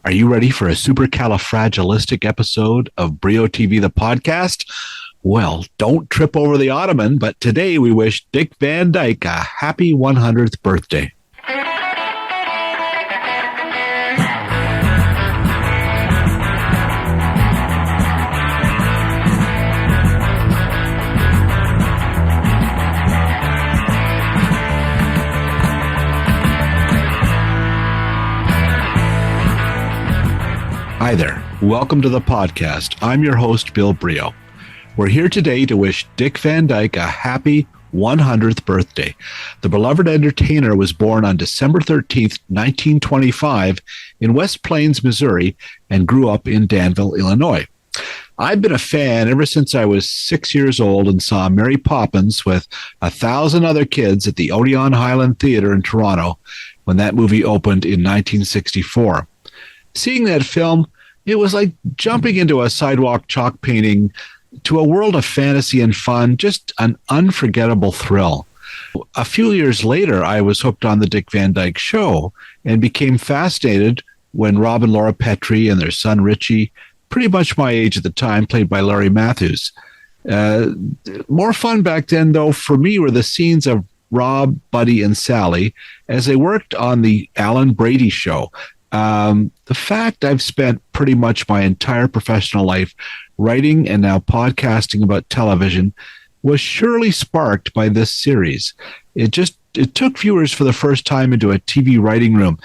Are you ready for a supercalifragilistic episode of Brio TV, the podcast? Well, don't trip over the ottoman, but today we wish Dick Van Dyke a happy 100th birthday. Hi there. Welcome to the podcast. I'm your host, Bill Brio. We're here today to wish Dick Van Dyke a happy 100th birthday. The beloved entertainer was born on December 13th, 1925 in West Plains, Missouri, and grew up in Danville, Illinois. I've been a fan ever since I was 6 years old and saw Mary Poppins with 1,000 other kids at the Odeon Highland Theatre in Toronto when that movie opened in 1964. Seeing that film, it was like jumping into a sidewalk chalk painting to a world of fantasy and fun, just an unforgettable thrill. A few years later, I was hooked on the Dick Van Dyke Show and became fascinated when Rob and Laura Petrie and their son Richie, pretty much my age at the time, played by Larry Matthews. More fun back then, though, for me were the scenes of Rob, Buddy, and Sally as they worked on the Alan Brady Show. The fact I've spent pretty much my entire professional life writing and now podcasting about television was surely sparked by this series. It took viewers for the first time into a TV writing room.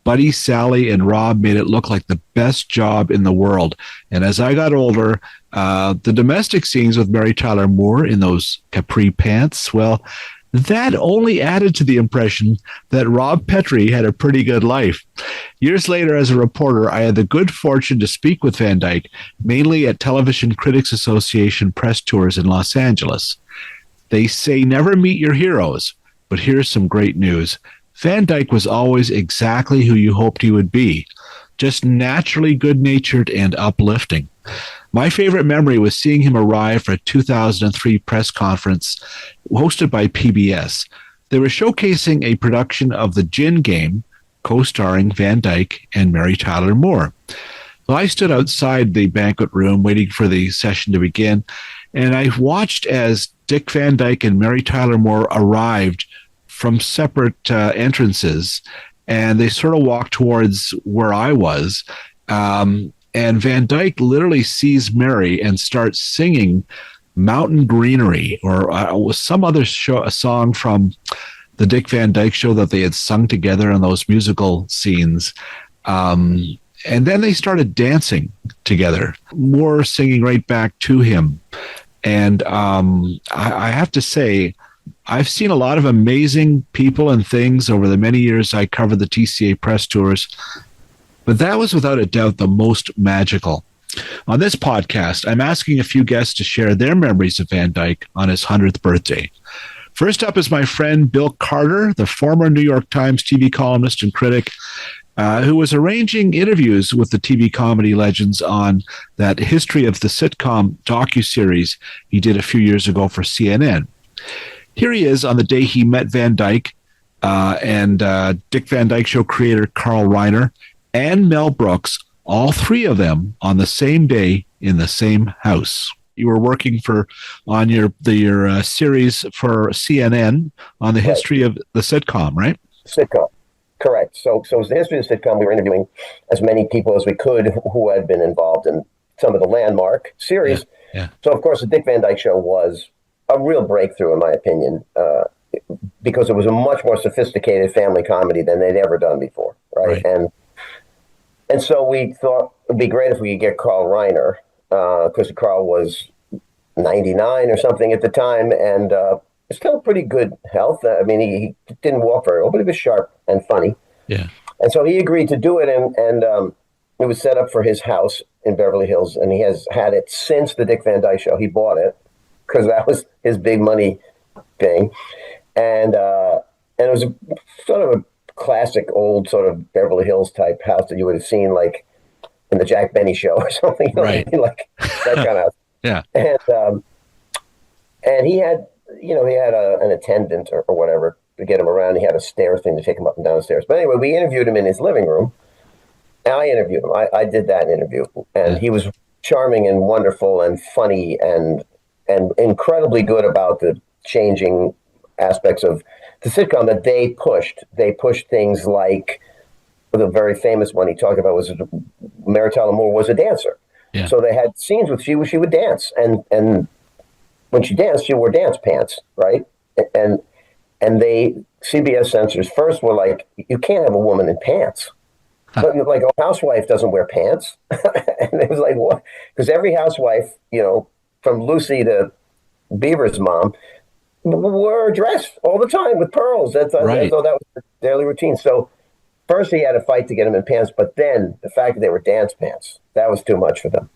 Buddy, Sally, and Rob made it look like the best job in the world. And as I got older, the domestic scenes with Mary Tyler Moore in those capri pants, well, that only added to the impression that Rob Petrie had a pretty good life. Years later, as a reporter, I had the good fortune to speak with Van Dyke, mainly at Television Critics Association press tours in Los Angeles. They say never meet your heroes, but here's some great news. Van Dyke was always exactly who you hoped he would be, just naturally good-natured and uplifting. My favorite memory was seeing him arrive for a 2003 press conference hosted by PBS. They were showcasing a production of The Gin Game, co-starring Van Dyke and Mary Tyler Moore. Well, I stood outside the banquet room waiting for the session to begin, and I watched as Dick Van Dyke and Mary Tyler Moore arrived from separate entrances, and they sort of walked towards where I was. And Van Dyke literally sees Mary and starts singing Mountain Greenery or some other a song from the Dick Van Dyke Show that they had sung together in those musical scenes. And then they started dancing together, Moore singing right back to him. And I have to say, I've seen a lot of amazing people and things over the many years I covered the TCA press tours, but that was without a doubt the most magical. On this podcast, I'm asking a few guests to share their memories of Van Dyke on his 100th birthday. First up is my friend Bill Carter, the former New York Times TV columnist and critic, who was arranging interviews with the TV comedy legends on that History of the Sitcom docuseries he did a few years ago for CNN. Here he is on the day he met Van Dyke and Dick Van Dyke Show creator Carl Reiner and Mel Brooks, all three of them on the same day in the same house. You were working on your series for CNN on the history of the sitcom, right? Sitcom, correct. So it was the history of the sitcom. We were interviewing as many people as we could who had been involved in some of the landmark series. Yeah. So, of course, the Dick Van Dyke Show was a real breakthrough, in my opinion, because it was a much more sophisticated family comedy than they'd ever done before, right? And so we thought it'd be great if we could get Carl Reiner, because Carl was 99 or something at the time, and still pretty good health. I mean, he didn't walk very well, but he was sharp and funny. Yeah. And so he agreed to do it, and it was set up for his house in Beverly Hills, and he has had it since the Dick Van Dyke Show. He bought it because that was his big money thing, and it was sort of a classic old sort of Beverly Hills type house that you would have seen like in the Jack Benny Show or something, right? Like that kind of house. Yeah. And he had, an attendant or whatever to get him around. He had a stair thing to take him up and down the stairs. But anyway, we interviewed him in his living room, I interviewed him. I did that interview, and he was charming and wonderful and funny and incredibly good about the changing aspects of the sitcom that they pushed. They pushed things like the very famous one he talked about was Mary Tyler Moore was a dancer. Yeah. So they had scenes with she would dance, and when she danced, she wore dance pants, right? And they CBS censors first were like, you can't have a woman in pants. But like a housewife doesn't wear pants. And it was like, what? Because every housewife, from Lucy to Beaver's mom, wore a dress all the time with pearls. Right. So that was the daily routine. So first he had a fight to get them in pants, but then the fact that they were dance pants, that was too much for them.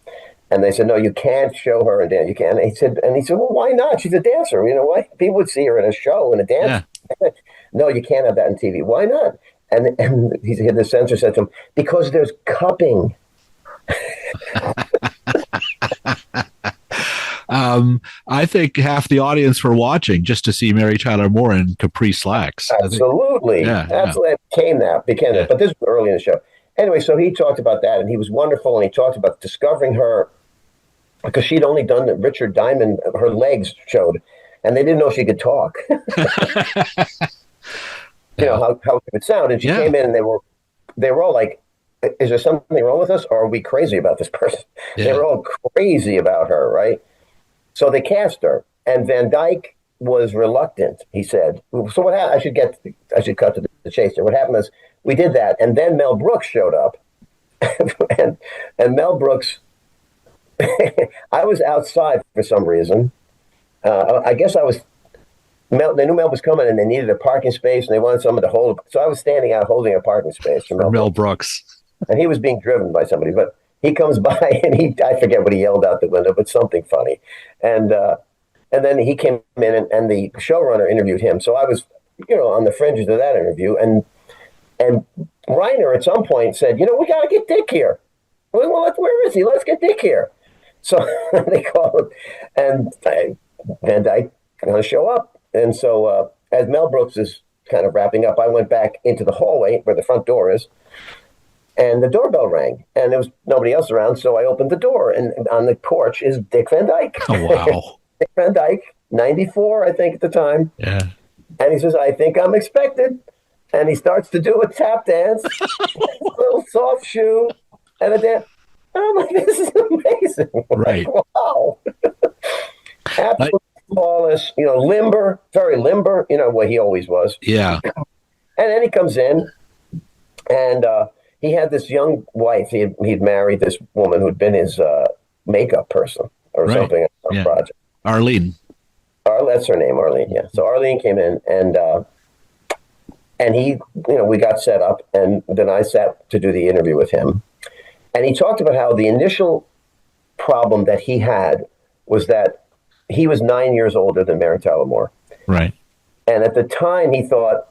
And they said, no, you can't show her in dance. You can't. And he said, well, why not? She's a dancer. You know what? People would see her in a show, in a dance. Yeah. No, you can't have that on TV. Why not? And the censor said to him, because there's cupping. I think half the audience were watching just to see Mary Tyler Moore in capri slacks. Absolutely. Absolutely. It became that. But this was early in the show. Anyway, so he talked about that, and he was wonderful, and he talked about discovering her because she'd only done the Richard Diamond, her legs showed, and they didn't know she could talk. How it would sound. And she came in, and they were all like, is there something wrong with us, or are we crazy about this person? Yeah. They were all crazy about her, right? So they cast her, and Van Dyke was reluctant. He said, so what happened? I should cut to the chase here. What happened is we did that, and then Mel Brooks showed up. and Mel Brooks, I was outside for some reason. I guess they knew Mel was coming, and they needed a parking space, and they wanted someone to hold. So I was standing out holding a parking space for Mel Brooks. And he was being driven by somebody, but he comes by, and I forget what he yelled out the window, but something funny. And then he came in, and the showrunner interviewed him. So I was, on the fringes of that interview, and Reiner at some point said, we got to get Dick here. Well, where is he? Let's get Dick here. So they called him, and Van Dyke going to show up. And so as Mel Brooks is kind of wrapping up, I went back into the hallway where the front door is, and the doorbell rang, and there was nobody else around, so I opened the door, and on the porch is Dick Van Dyke. Oh, wow. Dick Van Dyke, 94, I think, at the time. Yeah. And he says, I think I'm expected. And he starts to do a tap dance, a little soft shoe, and a dance. And I'm like, this is amazing. Right. Like, wow. Absolutely flawless, limber, very limber, what he always was. Yeah. And then he comes in, and he had this young wife. He'd married this woman who'd been his makeup person or something on a project. Arlene. That's her name, Arlene. Yeah. So Arlene came in, and he, we got set up, and then I sat to do the interview with him, and he talked about how the initial problem that he had was that he was 9 years older than Mary Tyler Moore. Right. And at the time, he thought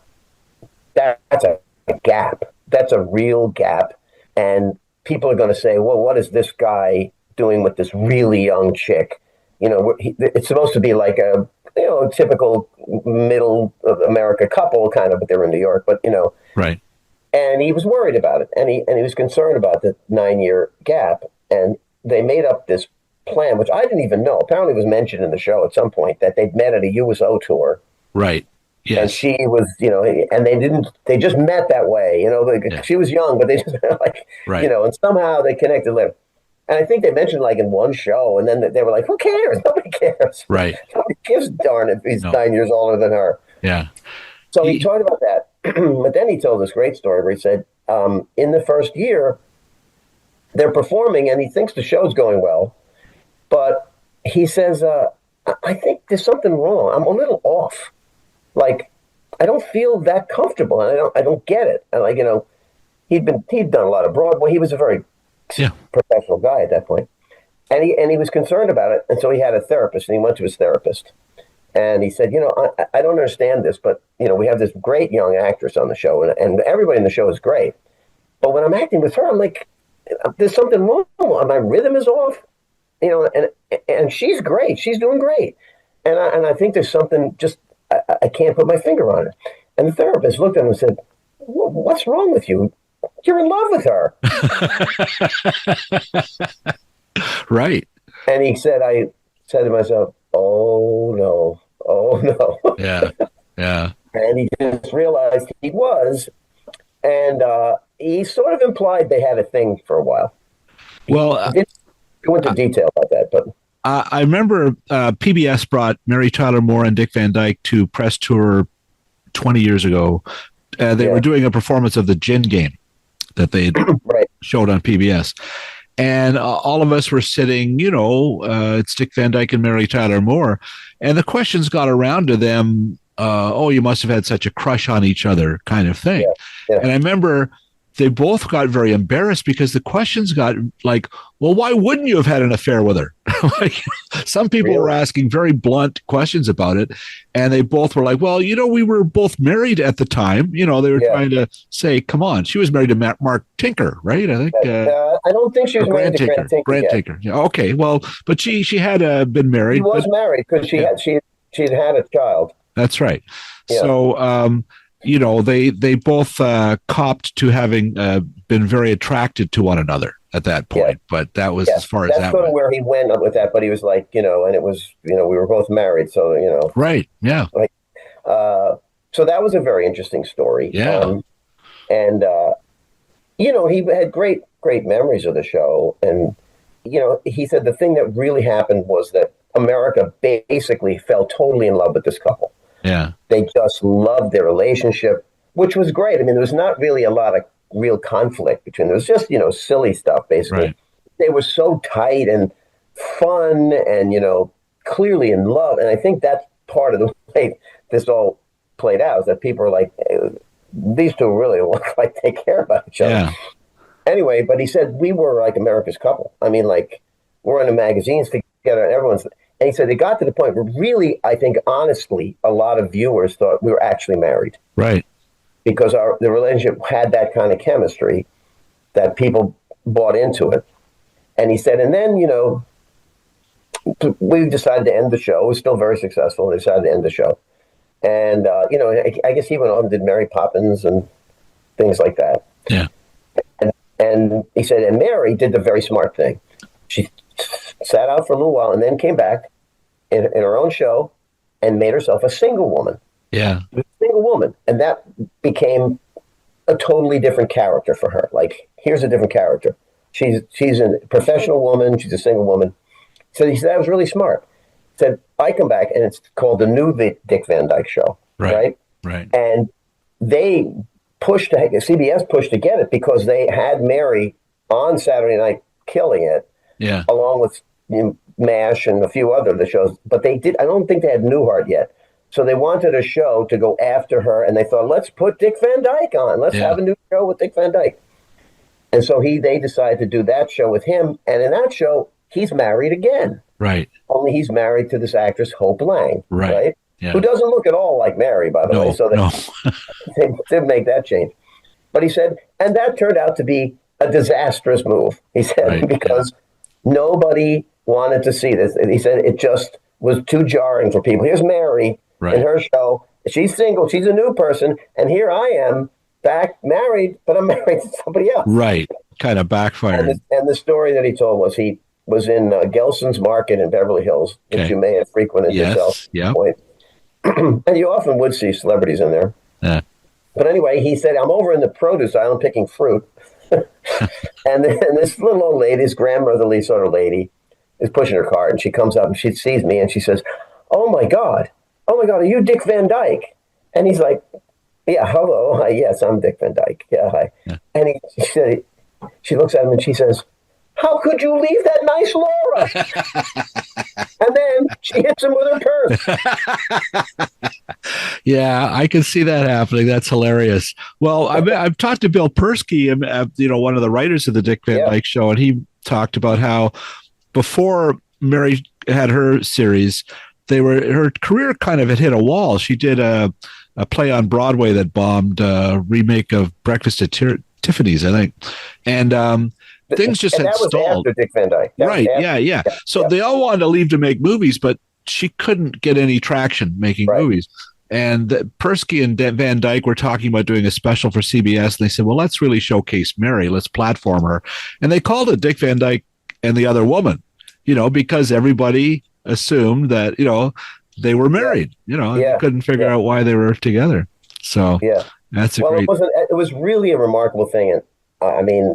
that's a gap. That's a real gap. And people are going to say, well, what is this guy doing with this really young chick? It's supposed to be like a typical middle of America couple kind of, but they're in New York, but Right. And he was worried about it. And he was concerned about the 9-year gap. And they made up this plan, which I didn't even know. Apparently it was mentioned in the show at some point that they'd met at a USO tour. Right. Yes. And she was, and they just met that way, she was young, but they just right. And somehow they connected later. And I think they mentioned in one show, and then they were like, who cares? Nobody cares. Right. Nobody gives a darn if he's 9 years older than her. Yeah. So he talked about that. But then he told this great story where he said, in the first year, they're performing, and he thinks the show's going well. But he says, I think there's something wrong. I'm a little off. I don't feel that comfortable, and I don't get it. And he'd done a lot of Broadway. He was a very professional guy at that point. And he was concerned about it. And so he had a therapist, and he went to his therapist. And he said, I don't understand this, but, we have this great young actress on the show, and everybody in the show is great. But when I'm acting with her, I'm like, there's something wrong. My rhythm is off. And she's great. She's doing great. And I think there's something I can't put my finger on it. And the therapist looked at him and said, what's wrong with you? you're in love with her. Right. And he said, I said to myself, oh no, oh no. Yeah. Yeah. And he just realized he was. And he sort of implied they had a thing for a while. Well, He didn't go into detail about that, but I remember PBS brought Mary Tyler Moore and Dick Van Dyke to press tour 20 years ago. They were doing a performance of the Gin Game that they right. showed on PBS. And all of us were sitting, it's Dick Van Dyke and Mary Tyler Moore. And the questions got around to them, oh, you must have had such a crush on each other kind of thing. Yeah. And I remember they both got very embarrassed because the questions got like, well, why wouldn't you have had an affair with her? Like, some people were asking very blunt questions about it. And they both were like, well, we were both married at the time. They were trying to say, come on. She was married to Mark Tinker, right? I think. I don't think she was married to Grant Tinker. Yeah, okay. Well, but she had been married. She was married because she'd had a child. That's right. Yeah. So, they both copped to having been very attracted to one another at that point, but that was as far as that went. That's sort of where he went with that, but he was like, and it was, we were both married, so, Right, yeah. Like, so that was a very interesting story. Yeah. And, he had great memories of the show. And, he said the thing that really happened was that America basically fell totally in love with this couple. Yeah. They just loved their relationship, which was great. I mean, there was not really a lot of real conflict between them. It was just, silly stuff, basically. Right. They were so tight and fun and, clearly in love. And I think that's part of the way this all played out, is that people are like, hey, these two really look like they care about each other. Yeah. Anyway, but he said, we were like America's couple. I mean, like, we're in the magazines together and everyone's... And he said it got to the point where really, I think, honestly, a lot of viewers thought we were actually married. Right. Because the relationship had that kind of chemistry that people bought into it. And he said, and then, we decided to end the show. It was still very successful. We decided to end the show. And, I guess he went on and did Mary Poppins and things like that. Yeah. And he said, and Mary did the very smart thing. She sat out for a little while and then came back in her own show and made herself a single woman. Yeah. A single woman. And that became a totally different character for her. Like, here's a different character. She's a professional woman. She's a single woman. So he said, that was really smart. He said, I come back and it's called the new Dick Van Dyke Show. Right. And they CBS pushed to get it because they had Mary on Saturday night killing it. Yeah. Along with MASH and a few other of the shows. But I don't think they had Newhart yet. So they wanted a show to go after her, and they thought, let's put Dick Van Dyke on. Let's have a new show with Dick Van Dyke. And so they decided to do that show with him. And in that show, he's married again. Right. Only he's married to this actress, Hope Lang. Right? Yeah. Who doesn't look at all like Mary, by the way. So they did make that change. But he said, and that turned out to be a disastrous move, he said, because nobody wanted to see this. He said it just was too jarring for people. Here's Mary in her show. She's single. She's a new person. And here I am back married, but I'm married to somebody else. Right. Kind of backfired. And the story that he told was he was in Gelson's Market in Beverly Hills, which you may have frequented yourself. Yeah. And you often would see celebrities in there. Yeah. But anyway, he said, I'm over in the produce aisle picking fruit. and this little old lady, this grandmotherly sort of lady, is pushing her cart, and she comes up and she sees me and she says, oh my God, are you Dick Van Dyke? And he's like, yeah, hello. Yes, I'm Dick Van Dyke. Yeah, hi. Yeah. And she looks at him and she says, how could you leave that nice Laura? And then she hits him with her purse. Yeah, I can see that happening. That's hilarious. Well, I've talked to Bill Persky, one of the writers of the Dick Van Dyke Show, and he talked about how before Mary had her series, her career kind of had hit a wall. She did a play on Broadway that bombed, a remake of Breakfast at Tiffany's, I think, and things just had stalled. That was after Dick Van Dyke. Right? Yeah. So they all wanted to leave to make movies, but she couldn't get any traction making movies. And Persky and Van Dyke were talking about doing a special for CBS, and they said, well, let's really showcase Mary. Let's platform her. And they called it Dick Van Dyke and the Other Woman, because everybody assumed that, they were married, they couldn't figure out why they were together. So that's great. It was really a remarkable thing. And I mean,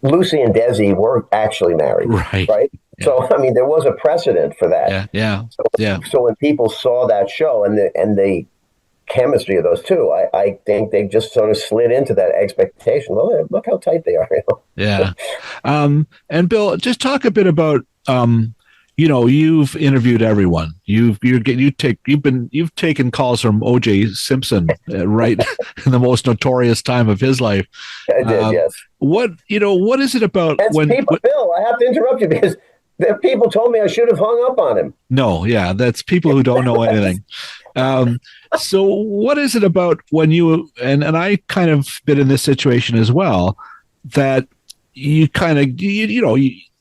Lucy and Desi were actually married, right? Yeah. So, I mean, there was a precedent for that. So when people saw that show and the chemistry of those two, I think they just sort of slid into that expectation. Well, look how tight they are. Yeah. And Bill, just talk a bit about, you've interviewed everyone. You've taken calls from O.J. Simpson right in the most notorious time of his life. I did, yes. What is it about Bill, I have to interrupt you because people told me I should have hung up on him. No, yeah, that's people who don't know anything. So what is it about when you, and I kind of been in this situation as well, that you kind of,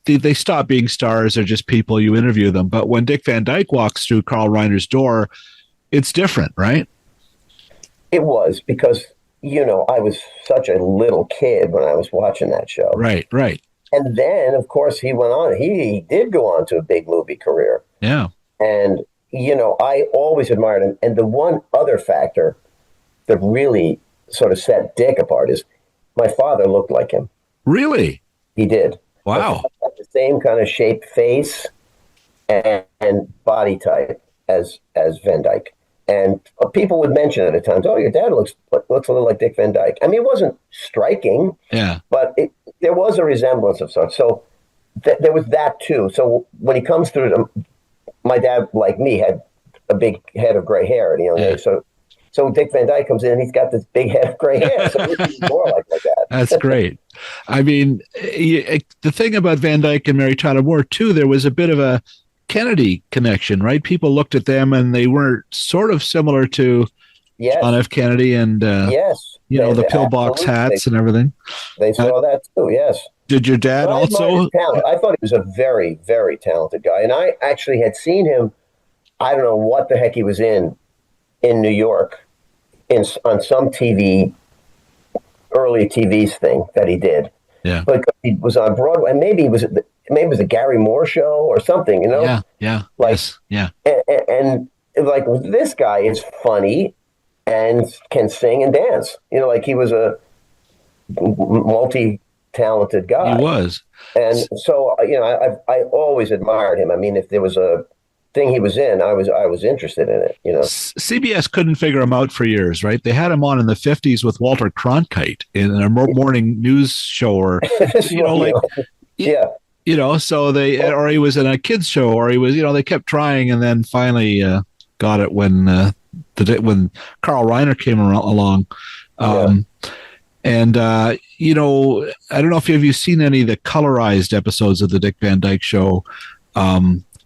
they stop being stars. They're just people. You interview them. But when Dick Van Dyke walks through Carl Reiner's door, it's different, right? It was because, I was such a little kid when I was watching that show. Right. And then, of course, he went on. He did go on to a big movie career. Yeah. And, I always admired him. And the one other factor that really sort of set Dick apart is my father looked like him. Really? He did. Wow. The same kind of shaped face and body type as Van Dyke. And people would mention it at times, oh, your dad looks a little like Dick Van Dyke. I mean, it wasn't striking, but there was a resemblance of sorts. So there was that too. So when he comes through, my dad, like me, had a big head of gray hair at a young age. So Dick Van Dyke comes in and he's got this big head of gray hair. So it's more like my dad. That's great. I mean, the thing about Van Dyke and Mary Tyler Moore, too, there was a bit of a Kennedy connection, right? People looked at them and they were sort of similar to John F. Kennedy and, the pillbox hats and everything. They saw that, too, yes. Did your dad also? I thought he was a very, very talented guy. And I actually had seen him, I don't know what the heck he was in New York, on some early TV thing that he did. Yeah. But he was on Broadway, and maybe it was a Gary Moore show or something, Yeah. Like, yes. Yeah. And like this guy is funny and can sing and dance. Like he was a multi-talented guy. He was. And so, I always admired him. I mean, if there was a thing he was in, I was interested in it, CBS couldn't figure him out for years, right? They had him on in the 50s with Walter Cronkite in a morning news show, or so or he was in a kids show, or he was, they kept trying, and then finally got it when Carl Reiner came along. And I don't know if have you seen any of the colorized episodes of the Dick Van Dyke Show.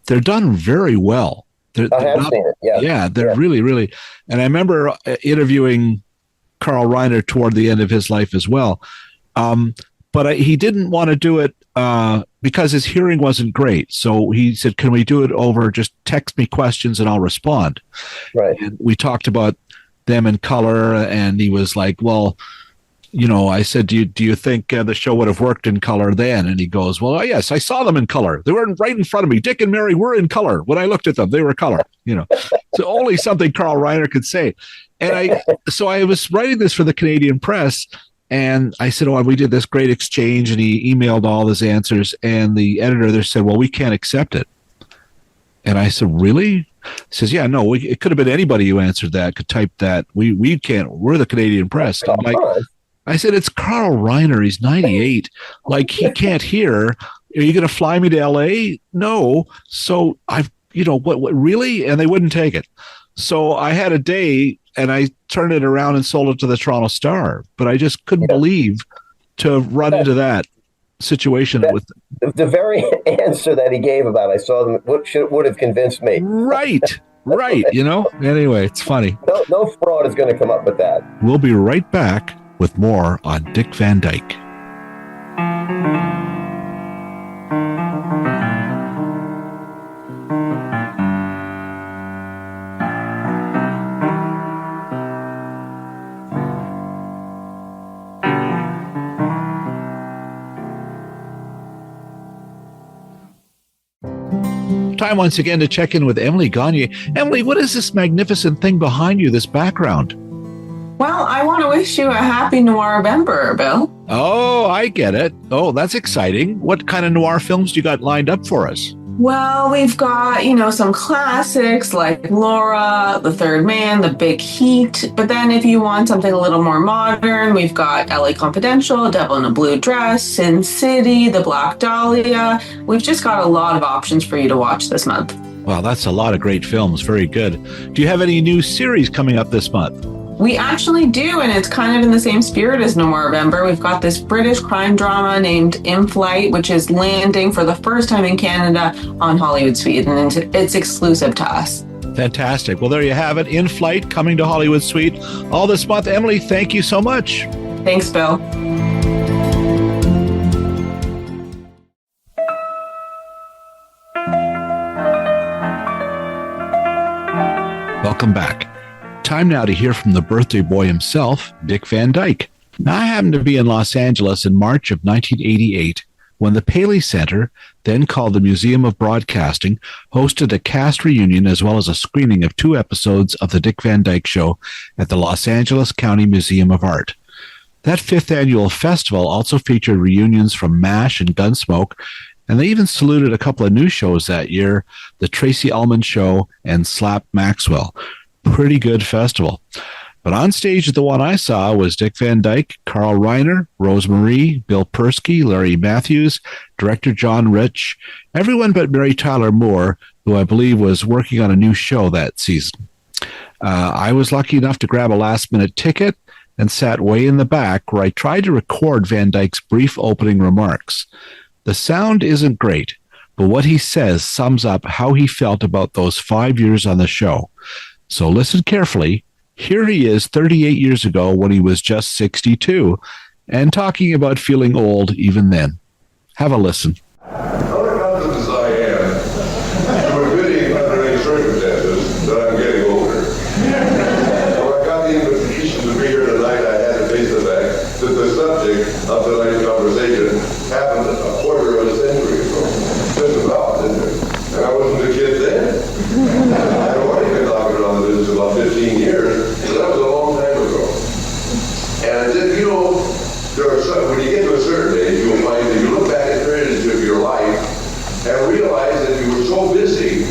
They're done very well. I have seen it. Yeah. They're really, really. And I remember interviewing Carl Reiner toward the end of his life as well. But he didn't want to do it because his hearing wasn't great. So he said, can we do it over? Just text me questions and I'll respond. Right. And we talked about them in color. And he was like, well, I said, do you think the show would have worked in color then? And he goes, well, yes, I saw them in color. They were right in front of me. Dick and Mary were in color. When I looked at them, they were color, So only something Carl Reiner could say. And I was writing this for the Canadian Press, and I said, we did this great exchange, and he emailed all his answers, and the editor there said, well, we can't accept it. And I said, really? He says, yeah, no, it could have been anybody who answered that, could type that. We can't. We're the Canadian Press. I'm like, I said, it's Carl Reiner. He's 98. Like, he can't hear. Are you going to fly me to L.A.? No. So what really? And they wouldn't take it. So I had a day and I turned it around and sold it to the Toronto Star. But I just couldn't believe to run into that situation. The very answer that he gave about I saw them would have convinced me. Right. Anyway, it's funny. No fraud is going to come up with that. We'll be right back with more on Dick Van Dyke. Time once again to check in with Emily Gagne. Emily, what is this magnificent thing behind you, this background? Well, I want to wish you a happy Noir-vember, Bill. Oh, I get it. Oh, that's exciting. What kind of noir films do you got lined up for us? Well, we've got, some classics like Laura, The Third Man, The Big Heat. But then if you want something a little more modern, we've got LA Confidential, Devil in a Blue Dress, Sin City, The Black Dahlia. We've just got a lot of options for you to watch this month. Wow, that's a lot of great films. Very good. Do you have any new series coming up this month? We actually do, and it's kind of in the same spirit as Noir-vember. We've got this British crime drama named In Flight, which is landing for the first time in Canada on Hollywood Suite, and it's exclusive to us. Fantastic. Well, there you have it. In Flight, coming to Hollywood Suite all this month. Emily, thank you so much. Thanks, Bill. Welcome back. Time now to hear from the birthday boy himself, Dick Van Dyke. Now, I happened to be in Los Angeles in March of 1988 when the Paley Center, then called the Museum of Broadcasting, hosted a cast reunion as well as a screening of 2 episodes of the Dick Van Dyke Show at the Los Angeles County Museum of Art. That 5th annual festival also featured reunions from MASH and Gunsmoke, and they even saluted a couple of new shows that year, The Tracy Ullman Show and Slap Maxwell. Pretty good festival. But on stage at the one I saw was Dick Van Dyke, Carl Reiner, Rose Marie, Bill Persky, Larry Matthews, director John Rich, everyone but Mary Tyler Moore, who I believe was working on a new show that season. I was lucky enough to grab a last-minute ticket and sat way in the back where I tried to record Van Dyke's brief opening remarks. The sound isn't great, but what he says sums up how he felt about those 5 years on the show. So listen carefully. Here he is 38 years ago when he was just 62 and talking about feeling old even then. Have a listen. Unaccustomed as I am to admitting under any circumstances that I'm getting older. When I got the invitation to be here tonight, I had to face the fact that the subject of tonight's conversation happened a quarter of a century ago. Just about, didn't it? And I wasn't a kid then. I don't want to get talking on this about 15 years, so that was a long time ago. And then, there are some, when you get to a certain age, you'll find that you look back at periods of your life and realize that you were so busy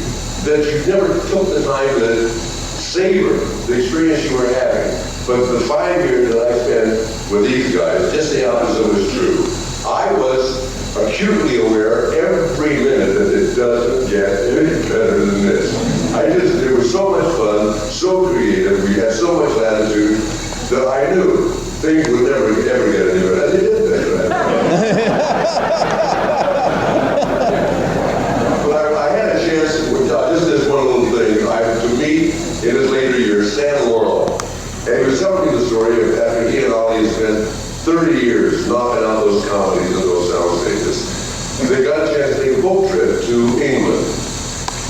that you never took the time to savor the experience you were having. But the 5 years that I spent with these guys, just the opposite was true. I was acutely aware every minute that it doesn't get any better than this. It was so much fun, so creative, we had so much latitude that I knew things would never ever get any better. They did better. But I had a chance, just this one little thing, to meet in his later years, Stan Laurel. And he was telling me the story of after he and Ollie spent 30 years knocking out those comedies and those sound stages. They got a chance to take a boat trip to England.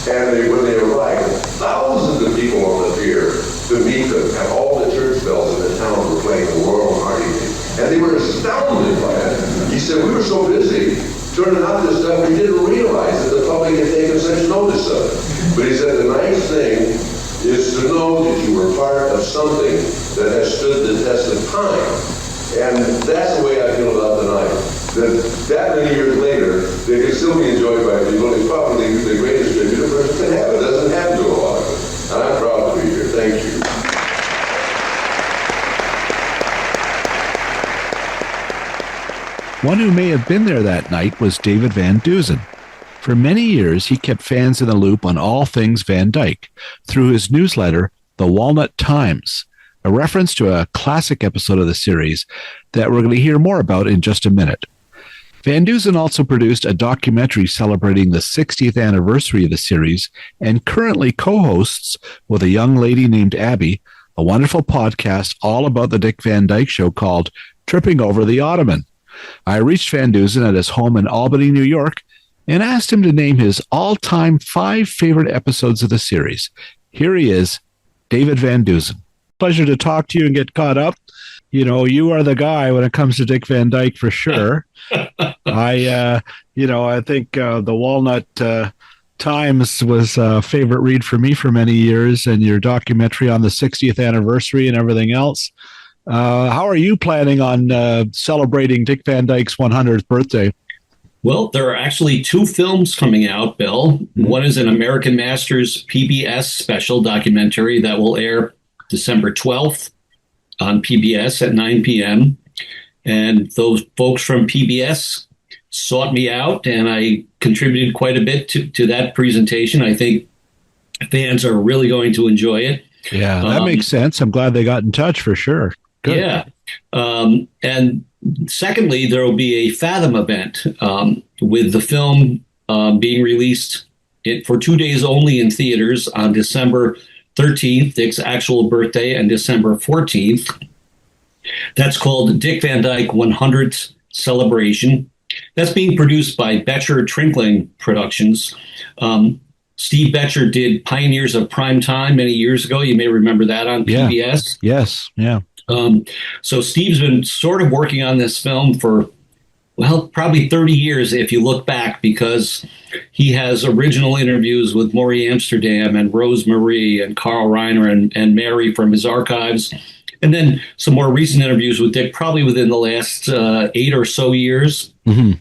And when they arrived, thousands of people on the pier to meet them, and all the church bells in the town were playing the Royal Hardy. And they were astounded by it. He said, we were so busy turning out this stuff, we didn't realize that the public had taken such notice of it. But he said, the nice thing is to know that you were part of something that has stood the test of time. And that's the way I feel about tonight. That many years later, they can still be enjoyed by people. It's probably the greatest tribute a person can have. It doesn't happen to a lot of us. And I'm proud to be here. Thank you. One who may have been there that night was David Van Deusen. For many years, he kept fans in the loop on all things Van Dyke through his newsletter, The Walnut Times, a reference to a classic episode of the series that we're going to hear more about in just a minute. Van Deusen also produced a documentary celebrating the 60th anniversary of the series and currently co-hosts with a young lady named Abby a wonderful podcast all about the Dick Van Dyke Show called Tripping Over the Ottoman. I reached Van Deusen at his home in Albany, New York, and asked him to name his all-time 5 favorite episodes of the series. Here he is, David Van Deusen. Pleasure to talk to you and get caught up. You know, you are the guy when it comes to Dick Van Dyke for sure. I think the Walnut Times was a favorite read for me for many years, and your documentary on the 60th anniversary and everything else. How are you planning on celebrating Dick Van Dyke's 100th birthday? Well, there are actually two films coming out, Bill. One is an American Masters PBS special documentary that will air December 12th on PBS at 9 p.m. And those folks from PBS sought me out, and I contributed quite a bit to that presentation. I think fans are really going to enjoy it. Yeah, that makes sense. I'm glad they got in touch for sure. Good. Yeah. And secondly, there will be a Fathom event with the film being released for 2 days only in theaters on December 13th, Dick's actual birthday, and December 14th. That's called Dick Van Dyke 100th Celebration. That's being produced by Betcher Trinkling Productions. Steve Betcher did Pioneers of Prime Time many years ago. You may remember that on PBS. Yes, yeah. So Steve's been sort of working on this film for, well, probably 30 years if you look back, because he has original interviews with Maury Amsterdam and Rose Marie and Carl Reiner and Mary from his archives. And then some more recent interviews with Dick, probably within the last 8 or so years. Mm-hmm.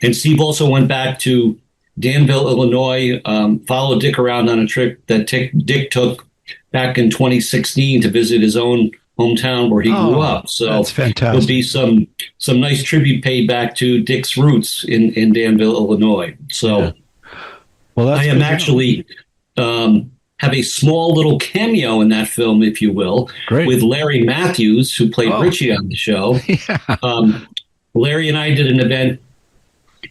And Steve also went back to Danville, Illinois, followed Dick around on a trip that Dick took back in 2016 to visit his own hometown where he grew up. So that's fantastic. There'll be some nice tribute paid back to Dick's roots in Danville, Illinois. So yeah. Well, that's I am actually have a small little cameo in that film, if you will, with Larry Matthews, who played Richie on the show. Yeah. Larry and I did an event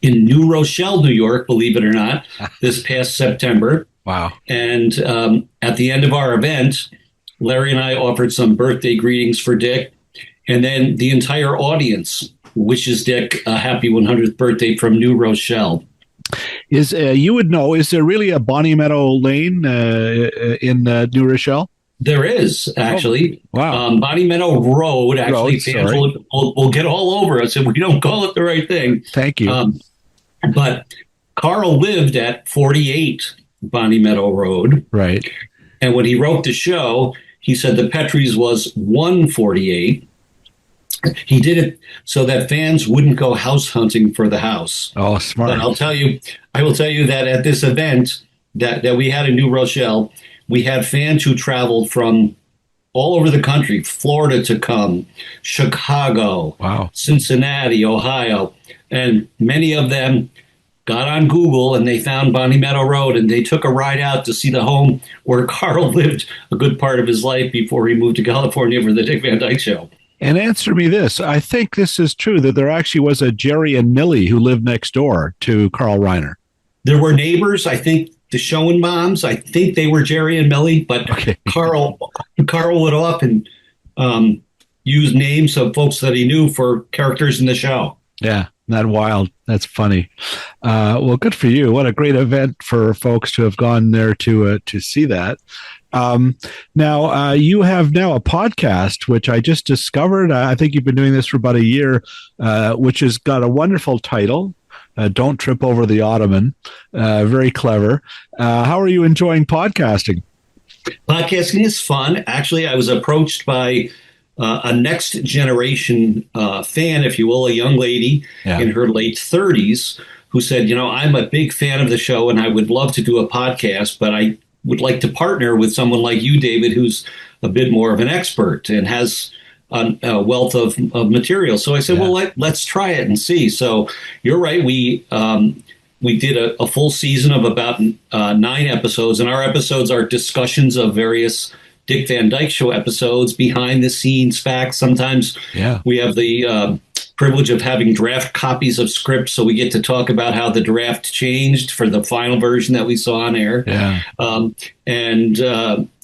in New Rochelle, New York, believe it or not, this past September. Wow. And at the end of our event, Larry and I offered some birthday greetings for Dick. And then the entire audience wishes Dick a happy 100th birthday from New Rochelle. Is you would know, is there really a Bonnie Meadow Lane in New Rochelle? There is, actually. Oh, wow. Bonnie Meadow Road, actually, fans will get all over us if we don't call it the right thing. Thank you. But Carl lived at 48 Bonnie Meadow Road. Right. And when he wrote the show, he said the Petries was 148. He did it so that fans wouldn't go house hunting for the house. Oh, smart. But I will tell you that at this event that we had in New Rochelle, we had fans who traveled from all over the country, Florida to come, Chicago, Cincinnati, Ohio, and many of them got on Google and they found Bonnie Meadow Road and they took a ride out to see the home where Carl lived a good part of his life before he moved to California for the Dick Van Dyke Show. And answer me this. I think this is true, that there actually was a Jerry and Millie who lived next door to Carl Reiner. There were neighbors, I think, the Showin' Moms. I think they were Jerry and Millie, but Carl would often use names of folks that he knew for characters in the show. Yeah, that wild. That's funny. Well, good for you. What a great event for folks to have gone there to see that. Now, you have now a podcast, which I just discovered. I think you've been doing this for about a year, which has got a wonderful title. Don't Trip Over the Ottoman. Very clever. How are you enjoying podcasting? Podcasting is fun. Actually, I was approached by a next generation fan, if you will, a young lady in her late 30s who said, I'm a big fan of the show and I would love to do a podcast, but I would like to partner with someone like you, David, who's a bit more of an expert and has a wealth of material. So I said, well, let's try it and see. So you're right. We did a full season of about 9 episodes, and our episodes are discussions of various Dick Van Dyke Show episodes, behind the scenes facts. Sometimes we have the privilege of having draft copies of scripts, so we get to talk about how the draft changed for the final version that we saw on air. Yeah.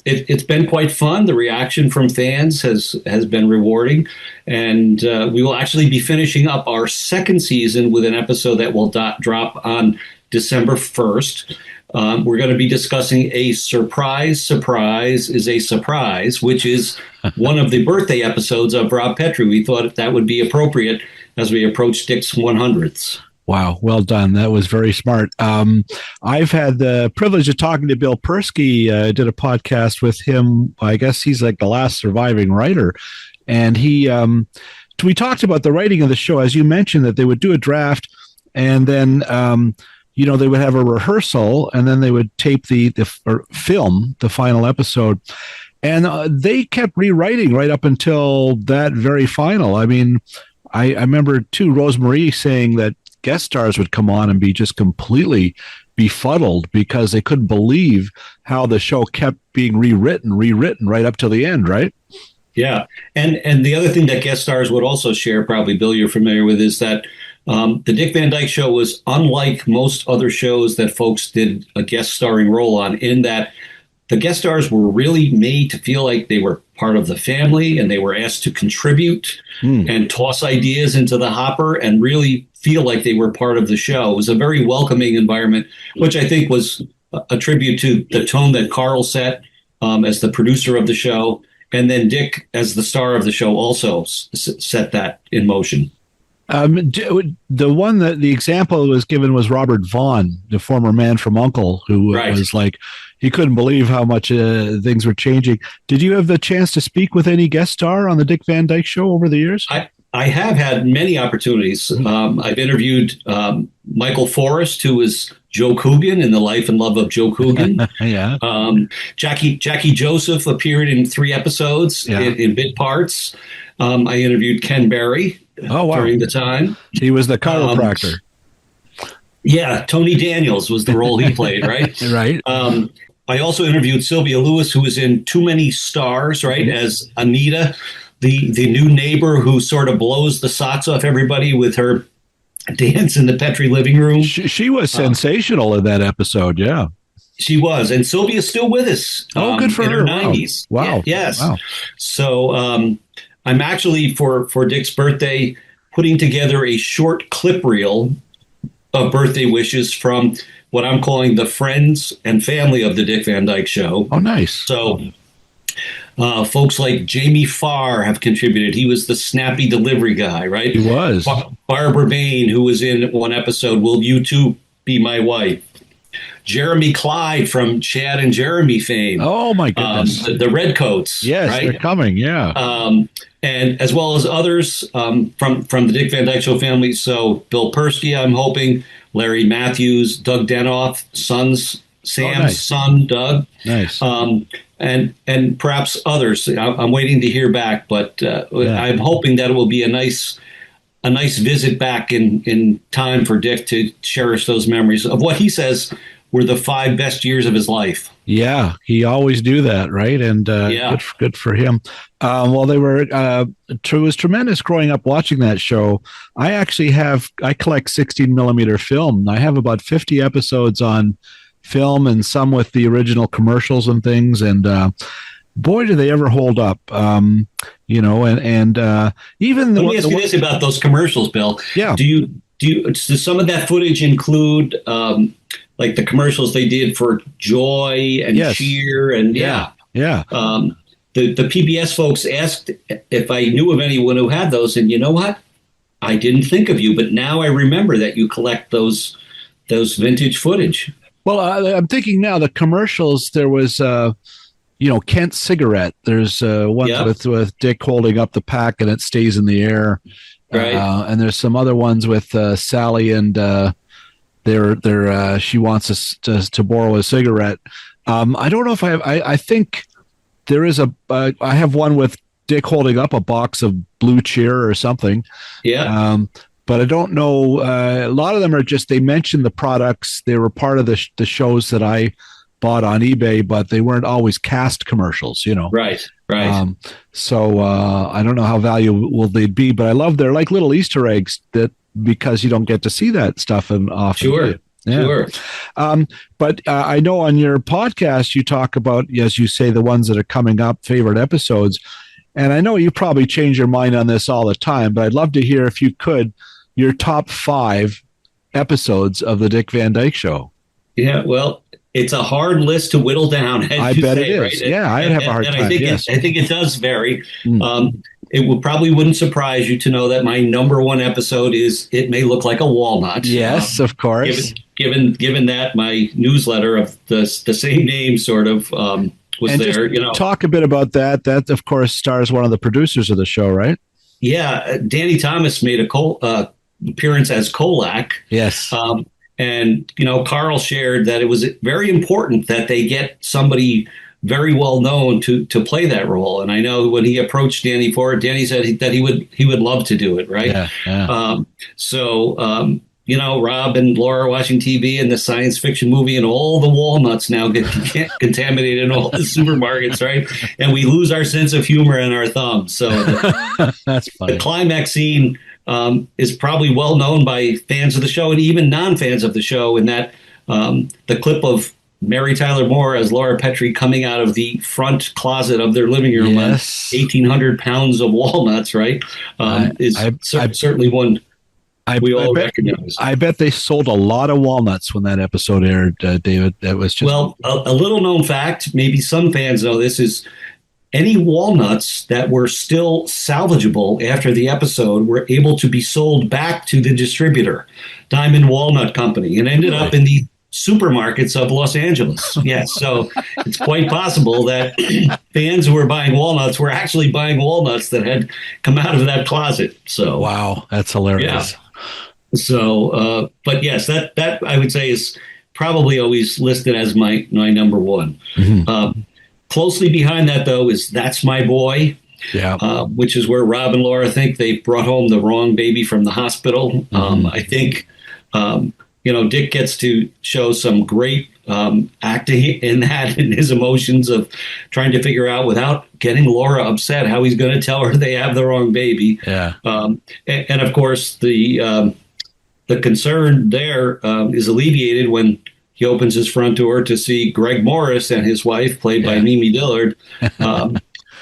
It's been quite fun. The reaction from fans has been rewarding. And we will actually be finishing up our second season with an episode that will drop on December 1st. We're going to be discussing a surprise is a surprise, which is one of the birthday episodes of Rob Petrie. We thought that would be appropriate as we approach Dick's 100th. Wow, well done. That was very smart. I've had the privilege of talking to Bill Persky. I did a podcast with him. I guess he's like the last surviving writer. And we talked about the writing of the show, as you mentioned, that they would do a draft and then, they would have a rehearsal and then they would tape or film the final episode. And they kept rewriting right up until that very final. I mean, I remember, too, Rosemarie saying that guest stars would come on and be just completely befuddled because they couldn't believe how the show kept being rewritten right up to the end, right? Yeah. And the other thing that guest stars would also share, probably, Bill, you're familiar with, is that the Dick Van Dyke Show was unlike most other shows that folks did a guest starring role on, in that the guest stars were really made to feel like they were part of the family and they were asked to contribute and toss ideas into the hopper and really feel like they were part of the show. It was a very welcoming environment, which I think was a tribute to the tone that Carl set as the producer of the show. And then Dick, as the star of the show, also set that in motion. The example that was given was Robert Vaughn, the former Man from U.N.C.L.E., who was like, he couldn't believe how much things were changing. Did you have the chance to speak with any guest star on the Dick Van Dyke Show over the years? I have had many opportunities. I've interviewed Michael Forrest, who was Joe Coogan in The Life and Love of Joe Coogan. Yeah. Jackie Joseph appeared in 3 episodes in bit parts. I interviewed Ken Berry during the time. He was the chiropractor. Tony Daniels was the role he played, right? Right. I also interviewed Sylvia Lewis, who was in Too Many Stars, right, as Anita, the new neighbor who sort of blows the socks off everybody with her dance in the Petrie living room. She was sensational in that episode, yeah. She was, and Sylvia's still with us. Good for her. In her 90s. Wow. Yes. Wow. So I'm actually, for Dick's birthday, putting together a short clip reel of birthday wishes from what I'm calling the friends and family of the Dick Van Dyke Show. Oh, nice. So folks like Jamie Farr have contributed. He was the snappy delivery guy, right? He was. Barbara Bain, who was in one episode, Will You Too Be My Wife? Jeremy Clyde from Chad and Jeremy fame. Oh, my goodness. The Redcoats. Yes, right? They're coming, yeah. And as well as others from the Dick Van Dyke Show family. So Bill Persky, I'm hoping, Larry Matthews, Doug Denoff, Sam's son, Doug. Nice. And perhaps others. I'm waiting to hear back, but I'm hoping that it will be a nice visit back in time for Dick to cherish those memories of what he says were the 5 best years of his life. Yeah, he always do that, right? And good for him. It was tremendous growing up watching that show. I collect 16 millimeter film. I have about 50 episodes on film and some with the original commercials and things. And boy, do they ever hold up. Even let me ask you this about those commercials, Bill. Yeah. Does some of that footage include like the commercials they did for Joy and Cheer and Yeah. The PBS folks asked if I knew of anyone who had those, and you know what? I didn't think of you, but now I remember that you collect those vintage footage. Well, I'm thinking now the commercials. There was, Kent Cigarette. There's ones with Dick holding up the pack and it stays in the air. Right. And there's some other ones with Sally and she wants us to borrow a cigarette. I don't know if I think there is I have one with Dick holding up a box of Blue Cheer or something. Yeah. But I don't know. A lot of them are just, they mentioned the products. They were part of the shows that I bought on eBay, but they weren't always cast commercials, Right. So I don't know how valuable they'd be, but I love they're like little Easter eggs because you don't get to see that stuff often. Sure. Yeah. Sure. But I know on your podcast, you talk about, as you say, the ones that are coming up, favorite episodes. And I know you probably change your mind on this all the time, but I'd love to hear, if you could, your top 5 episodes of the Dick Van Dyke Show. Yeah, well, it's a hard list to whittle down. I bet it is. Right? Yeah, I'd have a hard time. I think it does vary. it probably wouldn't surprise you to know that my number one episode is It May Look Like a Walnut. Yes, of course. Given that my newsletter of the same name sort of was and there. Just talk a bit about that. That, of course, stars one of the producers of the show, right? Yeah, Danny Thomas made a appearance as Kolak. Yes. And, Carl shared that it was very important that they get somebody very well known to play that role. And I know when he approached Danny for it, Danny said that he would love to do it. Right. Yeah. Rob and Laura watching TV and the science fiction movie and all the walnuts now get contaminated in all the supermarkets. Right. And we lose our sense of humor and our thumbs. So that's funny. The climax scene is probably well known by fans of the show and even non-fans of the show, in that the clip of Mary Tyler Moore as Laura Petrie coming out of the front closet of their living room on 1,800 pounds of walnuts, right, is certainly one we all recognize. I bet they sold a lot of walnuts when that episode aired, David. That was just... Well, a little known fact, maybe some fans know this, is any walnuts that were still salvageable after the episode were able to be sold back to the distributor, Diamond Walnut Company, and ended up in the supermarkets of Los Angeles. Yes, so it's quite possible that fans who were buying walnuts were actually buying walnuts that had come out of that closet. So wow, that's hilarious. Yeah. So, but yes, that I would say is probably always listed as my number one. Mm-hmm. Closely behind that, though, is That's My Boy, which is where Rob and Laura think they brought home the wrong baby from the hospital. Mm-hmm. I think, Dick gets to show some great acting in that, and his emotions of trying to figure out, without getting Laura upset, how he's going to tell her they have the wrong baby. Yeah. And of course, the concern there is alleviated when he opens his front door to see Greg Morris and his wife, played by Mimi Dillard,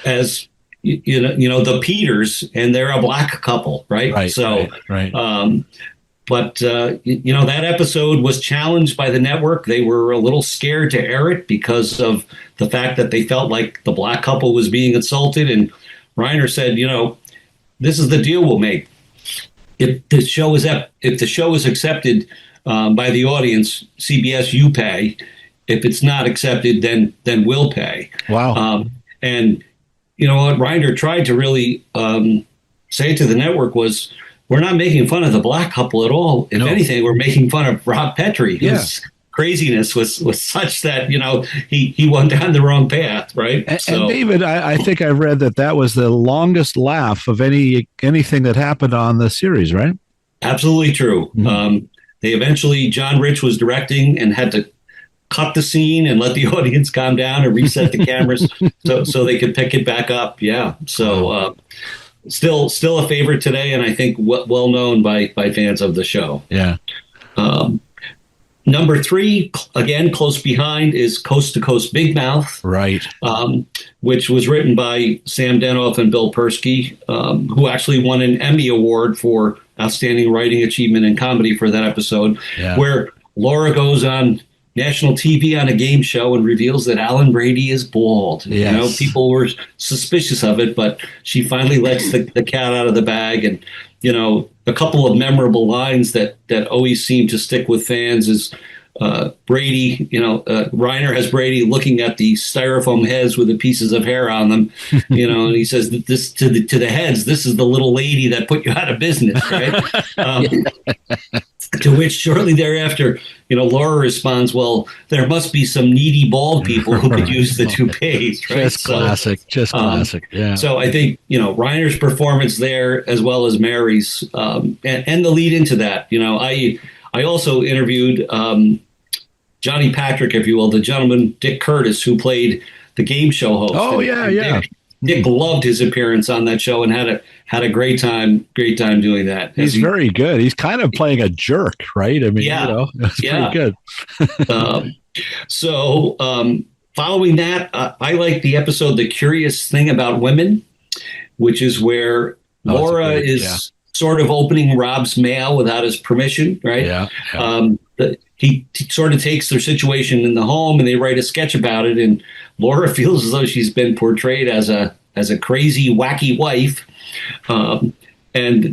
as the Peters, and they're a black couple, right? Right. So, right. But that episode was challenged by the network. They were a little scared to air it because of the fact that they felt like the black couple was being insulted. And Reiner said, this is the deal we'll make. If the show is accepted by the audience, CBS, you pay. If it's not accepted, then we'll pay. Wow. And what Reiner tried to really say to the network was, we're not making fun of the black couple at all. If anything, we're making fun of Rob Petrie, whose craziness was such that, he went down the wrong path, right? And David, I think I read that was the longest laugh of anything that happened on the series, right? Absolutely true. Mm-hmm. They eventually, John Rich was directing and had to cut the scene and let the audience calm down and reset the cameras so they could pick it back up. Yeah. So still a favorite today, and I think well known by fans of the show. Yeah. Number 3, again, close behind, is Coast to Coast Big Mouth. Right. Which was written by Sam Denoff and Bill Persky, who actually won an Emmy Award for Outstanding Writing Achievement in Comedy for that episode, where Laura goes on national TV on a game show and reveals that Alan Brady is bald. Yes. People were suspicious of it, but she finally lets the cat out of the bag. And, a couple of memorable lines that always seem to stick with fans is Brady, Reiner has Brady looking at the styrofoam heads with the pieces of hair on them, and he says, this to the heads, this is the little lady that put you out of business, right? To which shortly thereafter, Laura responds, well, there must be some needy bald people who could use the toupees, right? Just classic. Yeah. So I think, Reiner's performance there, as well as Mary's, and the lead into that, I also interviewed Johnny Patrick, if you will, the gentleman, Dick Curtis, who played the game show host. Oh, yeah. Dick loved his appearance on that show and had a great time doing that. He's very good. He's kind of playing a jerk, right? I mean, it's pretty good. So following that, I like the episode The Curious Thing About Women, which is where Laura is sort of opening Rob's mail without his permission, right? Yeah. He sort of takes their situation in the home and they write a sketch about it. And Laura feels as though she's been portrayed as a crazy, wacky wife. And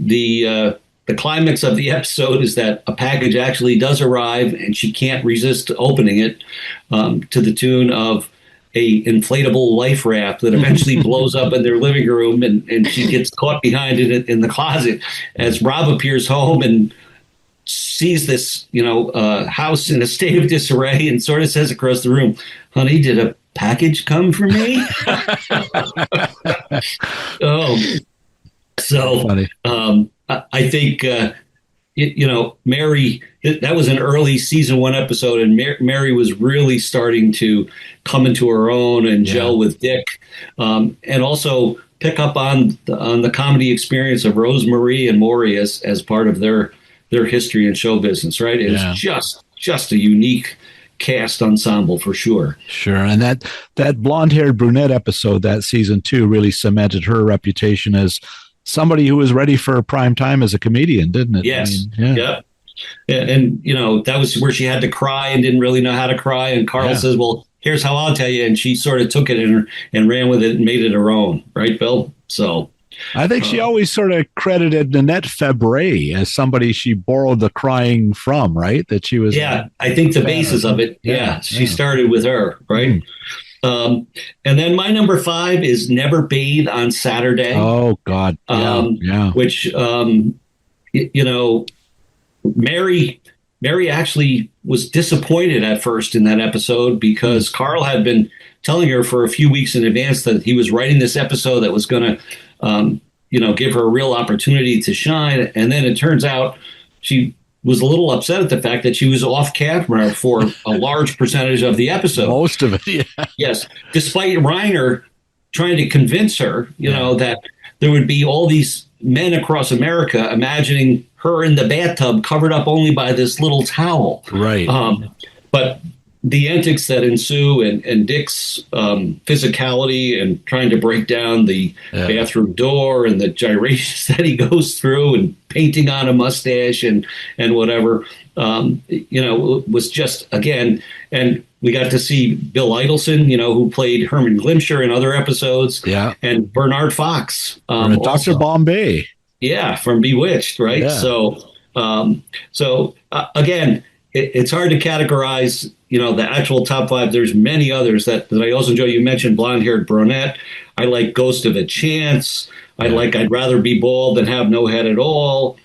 the climax of the episode is that a package actually does arrive, and she can't resist opening it, to the tune of a inflatable life raft that eventually blows up in their living room, and she gets caught behind it in the closet as Rob appears home and sees this, house in a state of disarray, and sort of says across the room, "Honey, did a package come for me?" I think, Mary, that was an early season 1 episode, and Mary was really starting to come into her own and gel with Dick, and also pick up on the comedy experience of Rosemarie and Maury as part of their history in show business, right? It was just a unique cast ensemble for sure. Sure. And that blonde-haired brunette episode, that season 2, really cemented her reputation as somebody who was ready for prime time as a comedian, didn't it? Yes. Yeah. And, that was where she had to cry and didn't really know how to cry. And Carl says, "Well, here's how I'll tell you." And she sort of took it and ran with it and made it her own. Right, Bill? So I think she always sort of credited Nanette Fabray as somebody she borrowed the crying from, right? That she was. Yeah, I think the basis of it. She started with her, right? And then my number 5 is Never Bathe on Saturday. Oh God. Which, Mary actually was disappointed at first in that episode because Carl had been telling her for a few weeks in advance that he was writing this episode that was going to, give her a real opportunity to shine. And then it turns out she was a little upset at the fact that she was off camera for a large percentage of the episode. Most of it, yeah. Yes. Despite Reiner trying to convince her, that there would be all these men across America imagining her in the bathtub covered up only by this little towel. Right. But the antics that ensue and Dick's physicality and trying to break down the bathroom door and the gyrations that he goes through and painting on a mustache and whatever, was just, again, and we got to see Bill Idelson, who played Herman Glimcher in other episodes. Yeah. And Bernard Fox. Dr. Bombay. Yeah, from Bewitched, right? Yeah. So again, it's hard to categorize, the actual top 5. There's many others that I also enjoy. You mentioned Blonde-Haired Brunette. I like Ghost of a Chance. I'd rather be bald than have no head at all.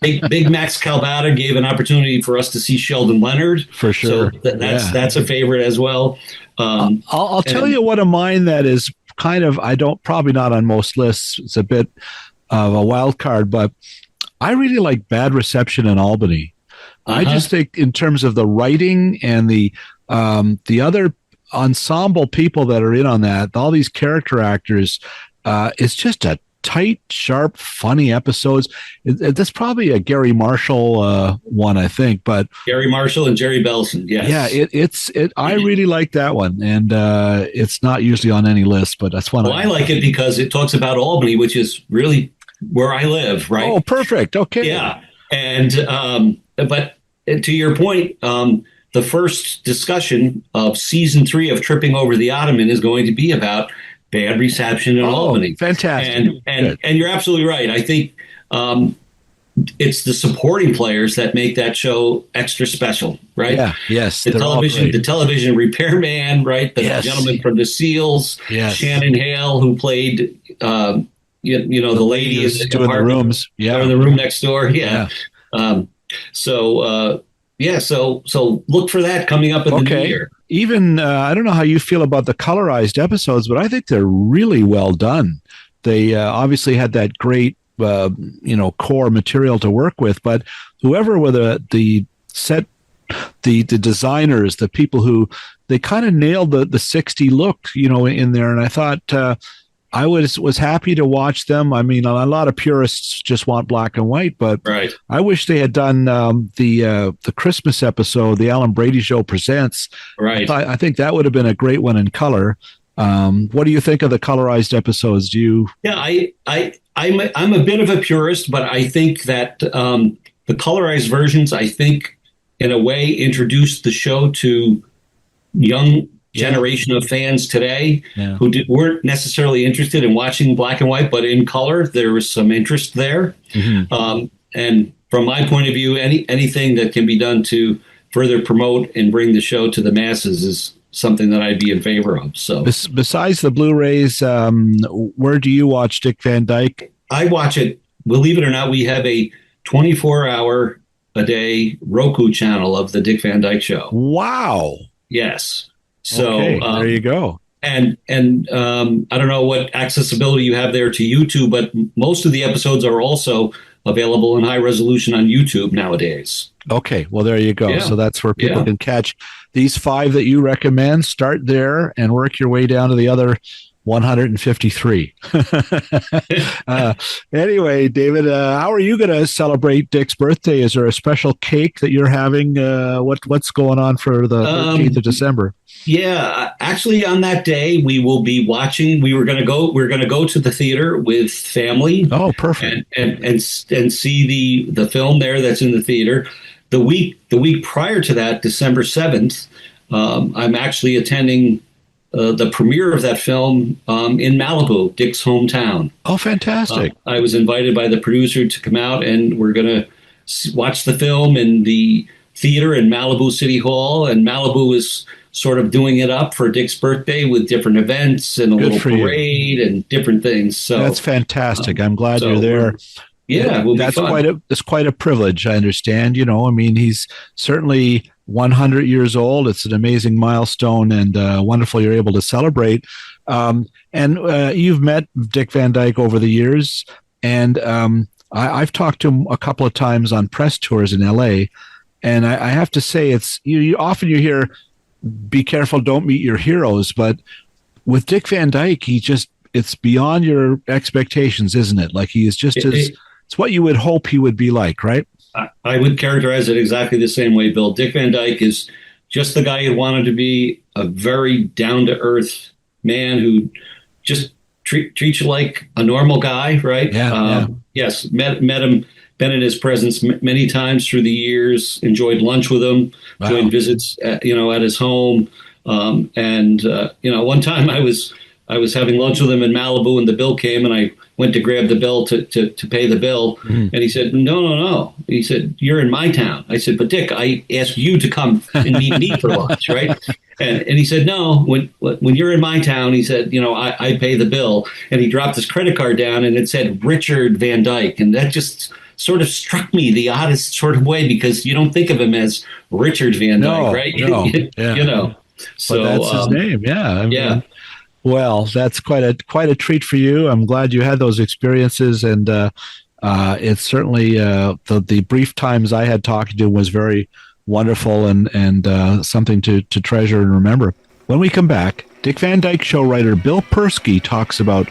Big Max Calvada gave an opportunity for us to see Sheldon Leonard. For sure. So that's a favorite as well. I'll tell you one of mine that is kind of, probably not on most lists. It's a bit of a wild card, but I really like Bad Reception in Albany. I just think in terms of the writing and the other ensemble people that are in on that, all these character actors, it's just a tight, sharp, funny episodes. That's probably a Gary Marshall one, I think. But Gary Marshall and Jerry Belson, yes. Yeah, I really like that one, and it's not usually on any list, but that's one. Well, I like it because it talks about Albany, which is really where I live, right? Oh, perfect. Okay. Yeah, and but to your point, the first discussion of season 3 of Tripping Over the Ottoman is going to be about Bad Reception in Albany. Fantastic. And you're absolutely right. I think it's the supporting players that make that show extra special, right? Yeah, yes. The television repairman, right? The gentleman from the Seals, Shannon Hale, who played the lady in the apartment, rooms, or in the room next door. Yeah. So look for that coming up in the new year. Even I don't know how you feel about the colorized episodes, but I think they're really well done. They obviously had that great core material to work with, but whoever were the set, the designers, the people who they kind of nailed the 60 look, in there, and I thought. I was happy to watch them. I mean, a lot of purists just want black and white, but I wish they had done the Christmas episode, the Alan Brady Show Presents. Right. I think that would have been a great one in color. What do you think of the colorized episodes? Do you? Yeah, I'm a bit of a purist, but I think that the colorized versions, I think, in a way, introduced the show to young generation of fans today who weren't necessarily interested in watching black and white, but in color, there was some interest there. And from my point of view, anything that can be done to further promote and bring the show to the masses is something that I'd be in favor of. So, besides the Blu-rays, where do you watch Dick Van Dyke? I watch it. Believe it or not, we have a 24-hour a day Roku channel of the Dick Van Dyke Show. Wow. Yes. So there you go. And I don't know what accessibility you have there to YouTube, but most of the episodes are also available in high resolution on YouTube nowadays. Okay, well, there you go. Yeah. So that's where people can catch these 5 that you recommend. Start there and work your way down to the other 153. Anyway, David, how are you going to celebrate Dick's birthday? Is there a special cake that you're having? What's going on for the 13th of December? Yeah, actually, on that day we will be watching. We're going to go to the theater with family. Oh, perfect! And see the film there that's in the theater. The week prior to that, December 7th, I'm actually attending the premiere of that film in Malibu, Dick's hometown. Oh, fantastic! I was invited by the producer to come out, and we're going to watch the film in the theater in Malibu City Hall. And Malibu is sort of doing it up for Dick's birthday with different events and a little parade and different things. So that's fantastic. I'm glad you're there. Yeah, that's quite a privilege. I understand. I mean, he's certainly 100 years old. It's an amazing milestone, and wonderful you're able to celebrate. And you've met Dick Van Dyke over the years, and I've talked to him a couple of times on press tours in L.A. And I have to say, it's often you hear, "Be careful, don't meet your heroes," but with Dick Van Dyke, it's beyond your expectations, isn't it? Like, he is just it's what you would hope he would be like, right? I would characterize it exactly the same way, Bill. Dick Van Dyke is just the guy you wanted to be, a very down-to-earth man who just treats you like a normal guy, right? Yeah. Yes, met him, been in his presence many times through the years, enjoyed lunch with him, doing visits at his home. One time I was having lunch with him in Malibu, and the bill came, and I went to grab the bill to pay the bill. And he said, no. He said, "You're in my town." I said, "But Dick, I asked you to come and meet me for lunch, right?" And he said, "No, when you're in my town," he said, I pay the bill." And he dropped his credit card down, and it said Richard Van Dyke. And that just sort of struck me the oddest sort of way, because you don't think of him as Richard Van Dyke, right? No. So but that's his name. Yeah. Yeah. Well, that's quite a treat for you. I'm glad you had those experiences, and it's certainly the brief times I had talking to him was very wonderful and something to treasure and remember. When we come back, Dick Van Dyke Show writer Bill Persky talks about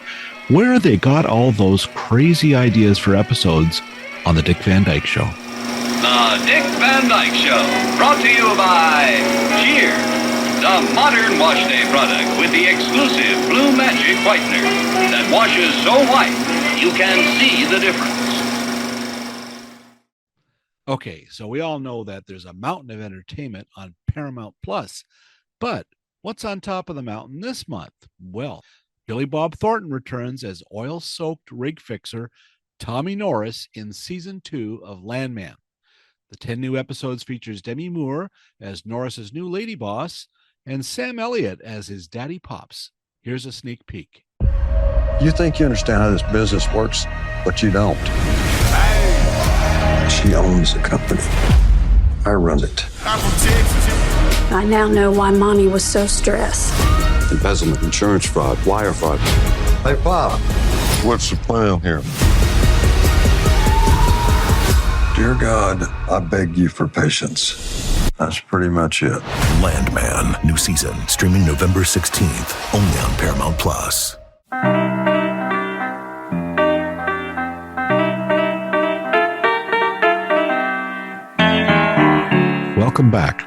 where they got all those crazy ideas for episodes on the Dick Van Dyke Show. The Dick Van Dyke Show, brought to you by Cheers. The modern wash day product with the exclusive Blue Magic whitener that washes so white you can see the difference. Okay, so we all know that there's a mountain of entertainment on Paramount Plus, but what's on top of the mountain this month? Well, Billy Bob Thornton returns as oil-soaked rig fixer Tommy Norris in Season 2 of Landman. The 10 new episodes features Demi Moore as Norris's new lady boss, and Sam Elliott as his daddy pops. Here's a sneak peek. You think you understand how this business works, but you don't. She owns the company. I run it. I now know why Mommy was so stressed. Embezzlement, insurance fraud, wire fraud. Hey, Bob, what's the plan here? Dear God, I beg you for patience. That's pretty much it. Landman, new season, streaming November 16th, only on Paramount Plus. Welcome back.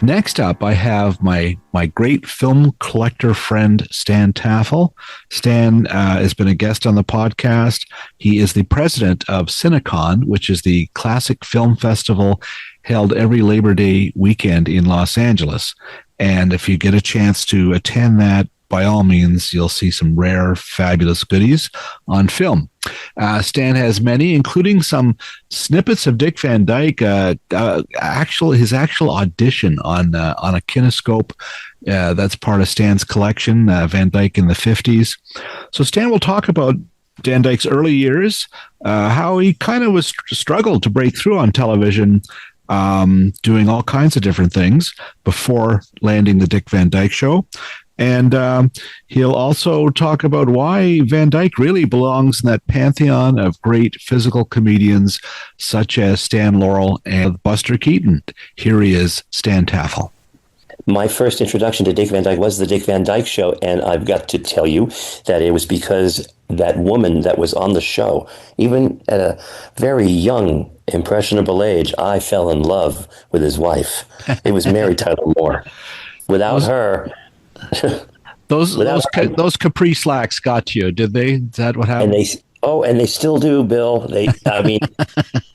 Next up, I have my great film collector friend, Stan Taffel. Stan has been a guest on the podcast. He is the president of Cinecon, which is the classic film festival held every Labor Day weekend in Los Angeles. And if you get a chance to attend that, by all means, you'll see some rare, fabulous goodies on film. Stan has many, including some snippets of Dick Van Dyke. His actual audition on a kinescope. That's part of Stan's collection. Van Dyke in the 50s. So Stan will talk about Van Dyke's early years, how he kind of struggled to break through on television, doing all kinds of different things before landing the Dick Van Dyke Show. And he'll also talk about why Van Dyke really belongs in that pantheon of great physical comedians such as Stan Laurel and Buster Keaton. Here he is, Stan Taffel. My first introduction to Dick Van Dyke was the Dick Van Dyke Show, and I've got to tell you that it was because that woman that was on the show, even at a very young, impressionable age, I fell in love with his wife. It was Mary Tyler Moore. Without her... Those capri slacks got you, did they? Is that what happened? And they still do, Bill. I mean,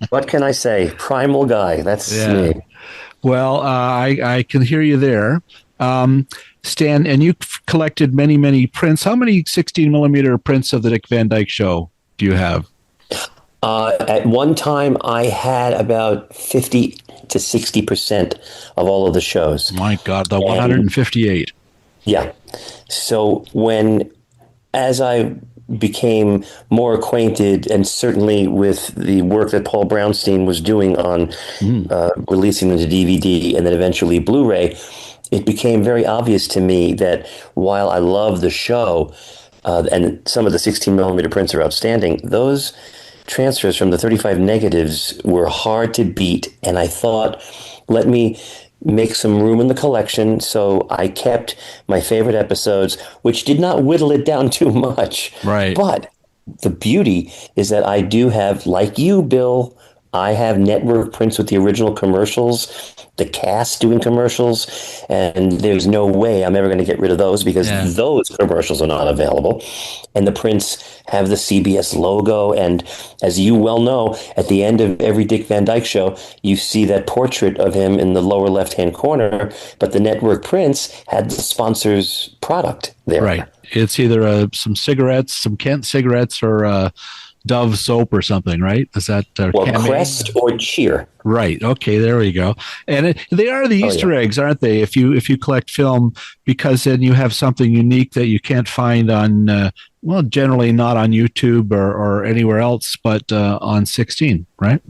what can I say? Primal guy. That's me. Well, I can hear you there. Stan, and you collected many, many prints. How many 16 millimeter prints of the Dick Van Dyke Show do you have? At one time, I had about 50 to 60% of all of the shows. My God, the 158. Yeah. So as I became more acquainted, and certainly with the work that Paul Brownstein was doing on releasing them to DVD and then eventually Blu-ray, it became very obvious to me that while I love the show, and some of the 16 millimeter prints are outstanding, those transfers from the 35 negatives were hard to beat. And I thought, let me make some room in the collection. So I kept my favorite episodes, which did not whittle it down too much. Right. But the beauty is that I do have, like you, Bill, I have network prints with the original commercials, the cast doing commercials, and there's no way I'm ever going to get rid of those because those commercials are not available. And the prints have the CBS logo. And as you well know, at the end of every Dick Van Dyke Show, you see that portrait of him in the lower left-hand corner, but the network prints had the sponsor's product there. Right. It's either some cigarettes, some Kent cigarettes, or Dove soap or something, right? Is that Crest or Cheer? Right. Okay, there we go. And they are the Easter eggs, aren't they? If you collect film, because then you have something unique that you can't find on, generally not on YouTube or anywhere else, but on 16, right?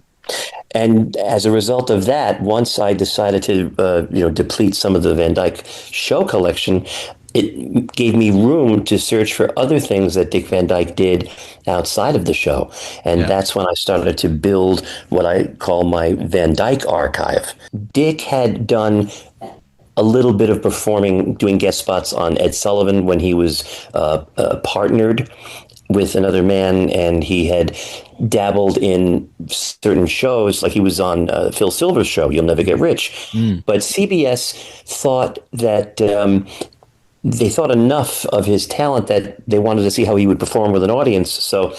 And as a result of that, once I decided to deplete some of the Van Dyke Show collection, it gave me room to search for other things that Dick Van Dyke did outside of the show. And that's when I started to build what I call my Van Dyke archive. Dick had done a little bit of performing, doing guest spots on Ed Sullivan when he was partnered with another man, and he had dabbled in certain shows, like he was on Phil Silver's show, You'll Never Get Rich. But CBS thought that they thought enough of his talent that they wanted to see how he would perform with an audience. So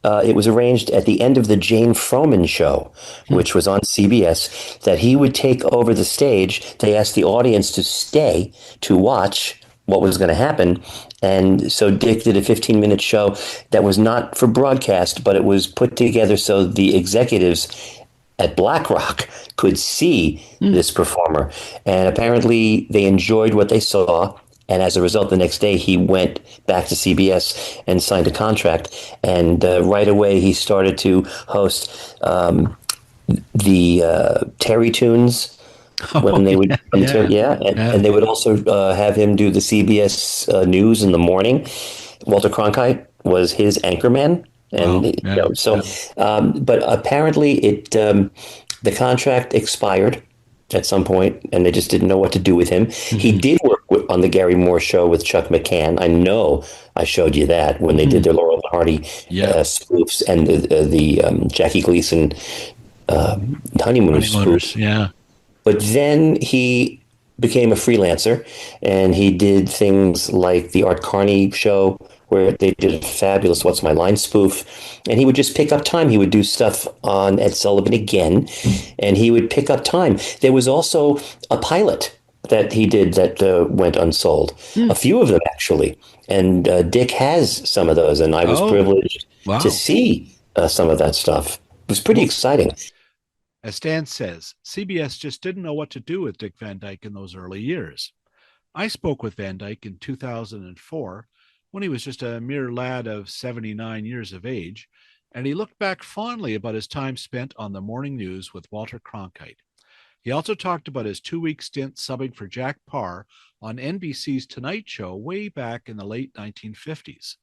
it was arranged at the end of the Jane Froman show, which was on CBS, that he would take over the stage. They asked the audience to stay to watch what was going to happen. And so Dick did a 15-minute show that was not for broadcast, but it was put together so the executives at BlackRock could see this performer. And apparently they enjoyed what they saw. And as a result, the next day he went back to CBS and signed a contract. And right away he started to host the Terry Tunes when they would and they would also have him do the CBS News in the morning. Walter Cronkite was his anchorman. And but apparently the contract expired at some point, and they just didn't know what to do with him. He did work on the Gary Moore show with Chuck McCann. I know I showed you that when they did their Laurel and Hardy spoofs and the Jackie Gleason honeymooners spoof. Yeah. But then he became a freelancer, and he did things like the Art Carney show, where they did a fabulous What's My Line spoof. And he would just pick up time. He would do stuff on Ed Sullivan again, and he would pick up time. There was also a pilot that he did that went unsold. A few of them, actually. And Dick has some of those, and I was privileged to see some of that stuff. It was pretty exciting. As Stan says, CBS just didn't know what to do with Dick Van Dyke in those early years. I spoke with Van Dyke in 2004 when he was just a mere lad of 79 years of age, and he looked back fondly about his time spent on the morning news with Walter Cronkite. He also talked about his 2-week stint subbing for Jack Paar on NBC's Tonight Show way back in the late 1950s.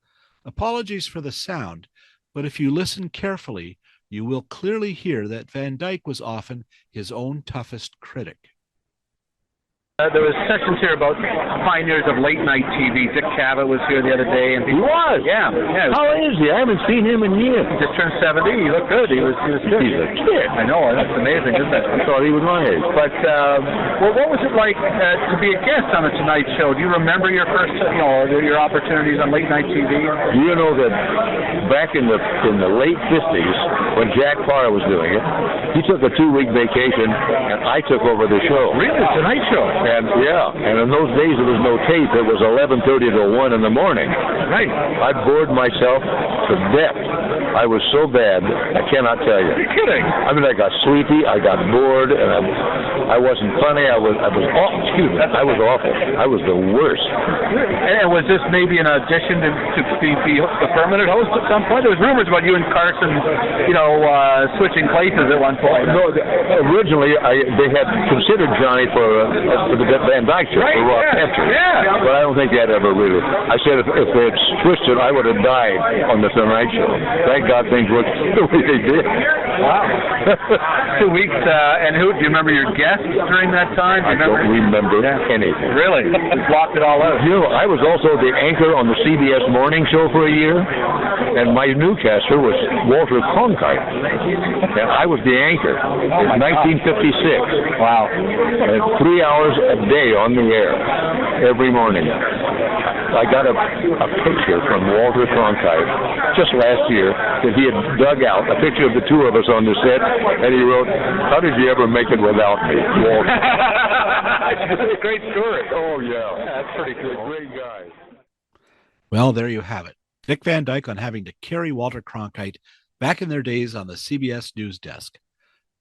Apologies for the sound, but if you listen carefully, you will clearly hear that Van Dyke was often his own toughest critic. There was sessions here about pioneers of late-night TV. Dick Cavett was here the other day. And he was? Yeah. How is he? I haven't seen him in years. He just turned 70. He looked good. He was good. He's a kid. I know. That's amazing, isn't it? I thought he was my age. But, what was it like to be a guest on the Tonight Show? Do you remember your first, your opportunities on late-night TV? You know that back in the late 50s, when Jack Paar was doing it, he took a 2-week vacation, and I took over the show. Really? Tonight Show? And in those days there was no tape. It was 11:30 to 1 in the morning. Right. I bored myself to death. I was so bad, I cannot tell you. You're kidding. I mean, I got sleepy, I got bored, and I wasn't funny. I was awful. Excuse me. I was awful. I was the worst. And was this maybe an audition to be the permanent host at some point? There was rumors about you and Carson, switching places at one point. No, originally they had considered Johnny for the Van Dyke Show, right, for Rock Petcher. Yeah. But I don't think that ever really. I said if they had twisted, I would have died on the Tonight Show. Thank God things worked the way they did. Wow. 2 weeks, and do you remember your guests during that time? I don't remember anything. Really? Just blocked it all out. I was also the anchor on the CBS Morning Show for a year, and my newscaster was Walter Cronkite, and I was the anchor in 1956. Wow. And 3 hours a day on the air every morning. I got a picture from Walter Cronkite just last year that he had dug out, a picture of the two of us on the set, and he wrote, "How did you ever make it without me, Walter?" It's a great story. Oh, yeah. That's pretty good. Great guy. Well, there you have it. Dick Van Dyke on having to carry Walter Cronkite back in their days on the CBS News desk.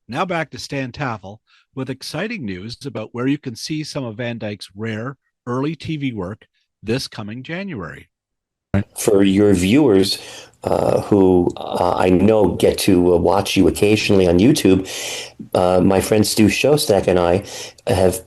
Now back to Stan Taffel with exciting news about where you can see some of Van Dyke's rare early TV work this coming January. For your viewers who I know get to watch you occasionally on YouTube, my friend Stu Shostak and I have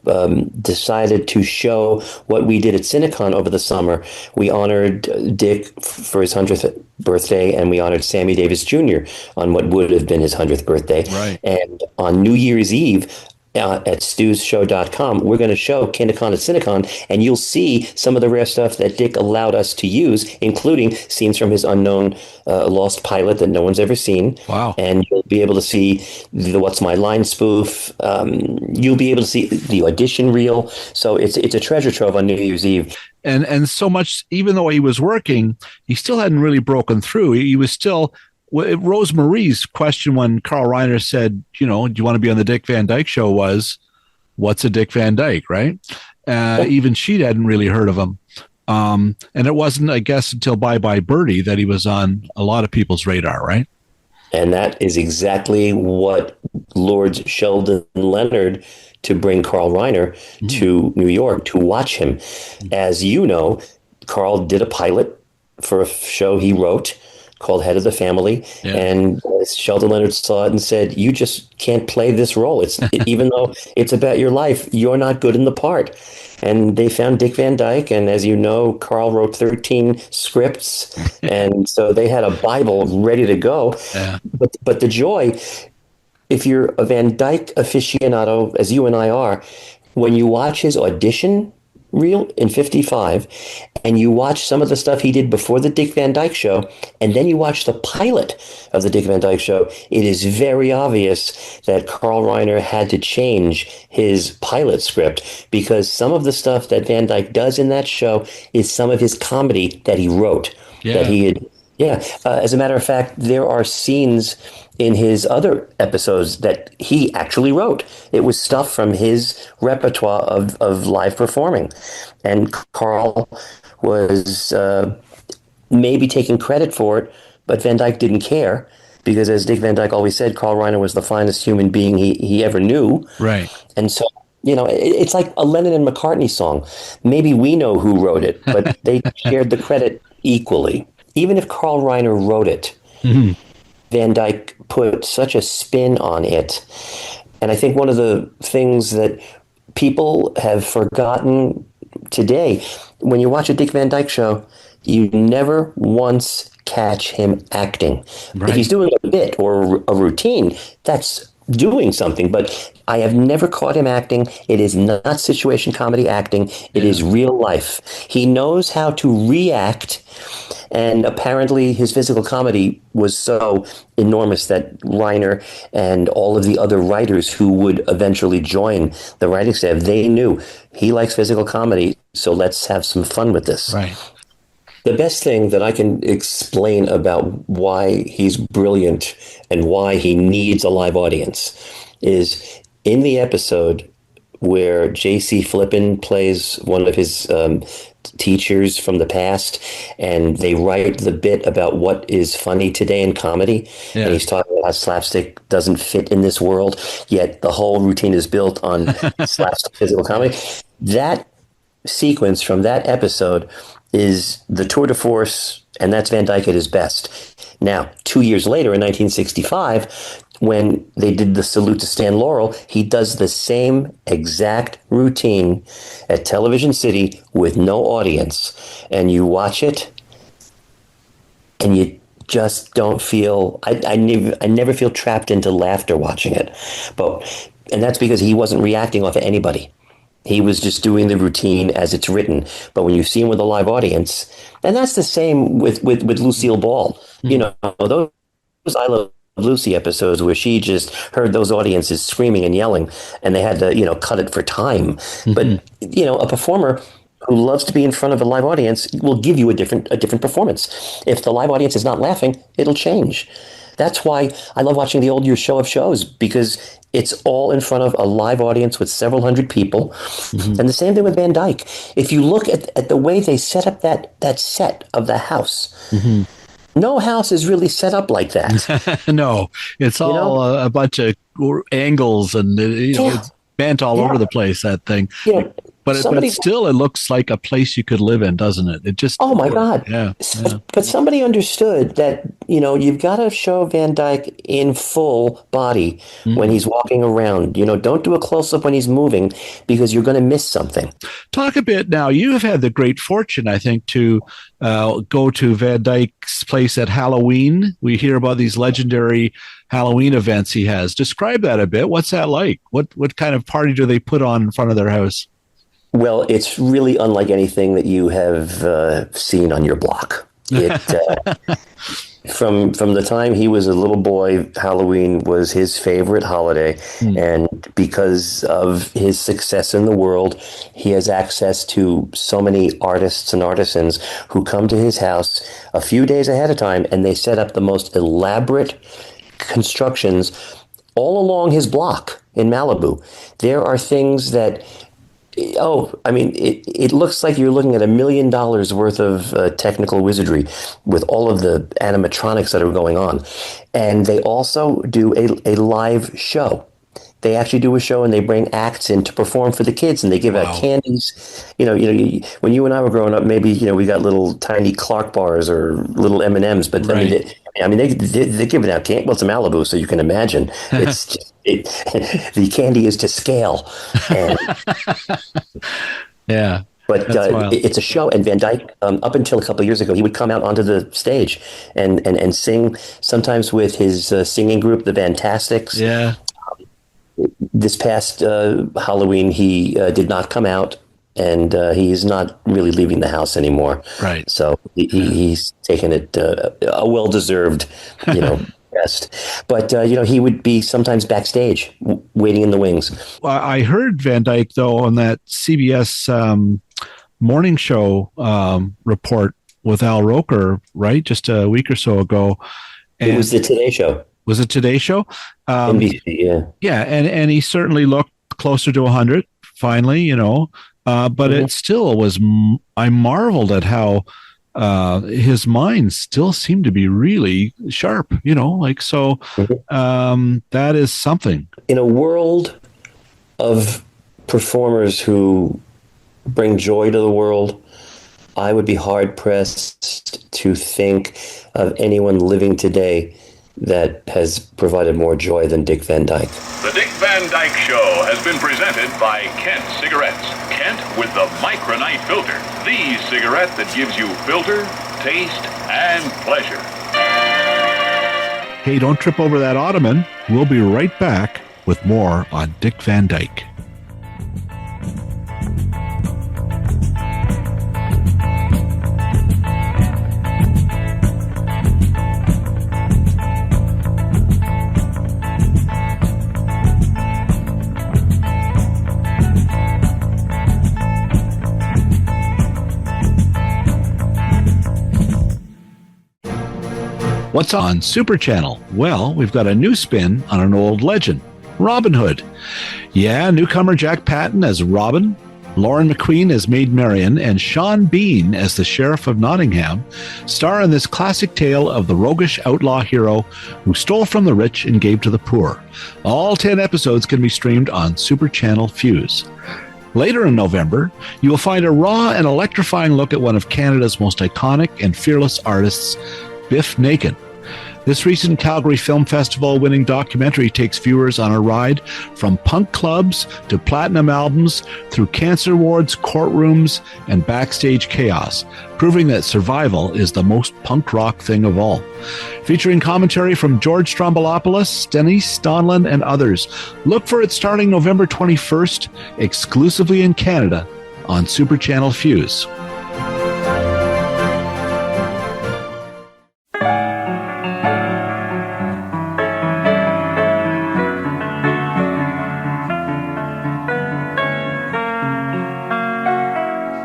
decided to show what we did at Cinecon over the summer. We honored Dick for his 100th birthday, and we honored Sammy Davis Jr. on what would have been his 100th birthday. Right. And on New Year's Eve, at stusshow.com, we're going to show Cinecon at Cinecon, and you'll see some of the rare stuff that Dick allowed us to use, including scenes from his unknown lost pilot that no one's ever seen. Wow. And you'll be able to see the What's My Line spoof. You'll be able to see the audition reel. So it's a treasure trove on New Year's Eve. And so much, even though he was working, he still hadn't really broken through. He was still... Rose Marie's question when Carl Reiner said, do you want to be on the Dick Van Dyke Show was, what's a Dick Van Dyke, right? Even she hadn't really heard of him. And it wasn't, I guess, until Bye Bye Birdie that he was on a lot of people's radar, right? And that is exactly what lured Sheldon Leonard to bring Carl Reiner to New York to watch him. As you know, Carl did a pilot for a show he wrote called Head of the Family, and Sheldon Leonard saw it and said, "You just can't play this role. Even though it's about your life, you're not good in the part." And they found Dick Van Dyke, and as you know, Carl wrote 13 scripts, and so they had a Bible ready to go. Yeah. But the joy, if you're a Van Dyke aficionado, as you and I are, when you watch his audition reel in 55, and you watch some of the stuff he did before the Dick Van Dyke Show, and then you watch the pilot of the Dick Van Dyke Show, it is very obvious that Carl Reiner had to change his pilot script, because some of the stuff that Van Dyke does in that show is some of his comedy that he wrote, that he had Yeah. As a matter of fact, there are scenes in his other episodes that he actually wrote. It was stuff from his repertoire of live performing. And Carl was maybe taking credit for it, but Van Dyke didn't care because, as Dick Van Dyke always said, Carl Reiner was the finest human being he ever knew. Right. And so, it's like a Lennon and McCartney song. Maybe we know who wrote it, but they shared the credit equally. Even if Carl Reiner wrote it, Van Dyke put such a spin on it. And I think one of the things that people have forgotten today, when you watch a Dick Van Dyke show, you never once catch him acting. Right. If he's doing a bit or a routine, that's doing something, but I have never caught him acting. It is not situation comedy acting. It is real life. He knows how to react, and apparently his physical comedy was so enormous that Reiner and all of the other writers who would eventually join the writing staff, they knew he likes physical comedy, so let's have some fun with this. Right. The best thing that I can explain about why he's brilliant and why he needs a live audience is in the episode where J.C. Flippin plays one of his teachers from the past, and they write the bit about what is funny today in comedy. Yeah. And he's talking about how slapstick doesn't fit in this world, yet the whole routine is built on slapstick physical comedy. That sequence from that episode is the tour de force, and that's Van Dyke at his best. Now, 2 years later, in 1965, when they did the salute to Stan Laurel, he does the same exact routine at Television City with no audience. And you watch it, and you just don't feel... I never feel trapped into laughter watching it. And that's because he wasn't reacting off of anybody. He was just doing the routine as it's written. But when you see him with a live audience, and that's the same with Lucille Ball. Those I Love Lucy episodes where she just heard those audiences screaming and yelling, and they had to, cut it for time. But, a performer who loves to be in front of a live audience will give you a different performance. If the live audience is not laughing, it'll change. That's why I love watching the old year show of shows, because it's all in front of a live audience with several hundred people. And the same thing with Van Dyke. If you look at the way they set up that set of the house, no house is really set up like that. No, it's all a bunch of angles and it's bent all over the place, that thing. Yeah. But it looks like a place you could live in, doesn't it? It just... Oh, my God. Yeah. But somebody understood that, you've got to show Van Dyke in full body when he's walking around. Don't do a close-up when he's moving, because you're going to miss something. Talk a bit now. You have had the great fortune, I think, to go to Van Dyke's place at Halloween. We hear about these legendary Halloween events he has. Describe that a bit. What's that like? What kind of party do they put on in front of their house? Well, it's really unlike anything that you have seen on your block. From the time he was a little boy, Halloween was his favorite holiday. And because of his success in the world, he has access to so many artists and artisans who come to his house a few days ahead of time, and they set up the most elaborate constructions all along his block in Malibu. There are things that... it looks like you're looking at $1 million worth of technical wizardry with all of the animatronics that are going on. And they also do a live show. They actually do a show, and they bring acts in to perform for the kids, and they give out candies. When you and I were growing up, maybe, we got little tiny Clark bars or little M&Ms, but they're giving out candy. Well, it's a Malibu, so you can imagine. It's just, the candy is to scale. And, yeah. But it's a show, and Van Dyke, up until a couple of years ago, he would come out onto the stage and sing, sometimes with his singing group, the Fantastics. Yeah. This past Halloween, he did not come out, and he's not really leaving the house anymore. Right. So he's taken it a well-deserved, rest. But, he would be sometimes backstage waiting in the wings. I heard Van Dyke, though, on that CBS morning show report with Al Roker, right? Just a week or so ago. And it was the Today Show. Was it Today Show? NBC, yeah. Yeah, and he certainly looked closer to 100, finally, you know. But it still was, I marveled at how his mind still seemed to be really sharp, you know, like, so that is something. In a world of performers who bring joy to the world, I would be hard-pressed to think of anyone living today that has provided more joy than Dick Van Dyke. The Dick Van Dyke Show has been presented by Kent Cigarettes. Kent with the Micronite filter. The cigarette that gives you filter, taste, and pleasure. Hey, don't trip over that ottoman. We'll be right back with more on Dick Van Dyke. What's on Super Channel? Well, we've got a new spin on an old legend, Robin Hood. Yeah, newcomer Jack Patton as Robin, Lauren McQueen as Maid Marian, and Sean Bean as the Sheriff of Nottingham star in this classic tale of the roguish outlaw hero who stole from the rich and gave to the poor. All 10 episodes can be streamed on Super Channel Fuse. Later in November, you will find a raw and electrifying look at one of Canada's most iconic and fearless artists, Biff Naken. This recent Calgary Film Festival winning documentary takes viewers on a ride from punk clubs to platinum albums through cancer wards, courtrooms, and backstage chaos, proving that survival is the most punk rock thing of all. Featuring commentary from George Stroumboulopoulos, Denise Stonlin, and others. Look for it starting November 21st, exclusively in Canada on Super Channel Fuse.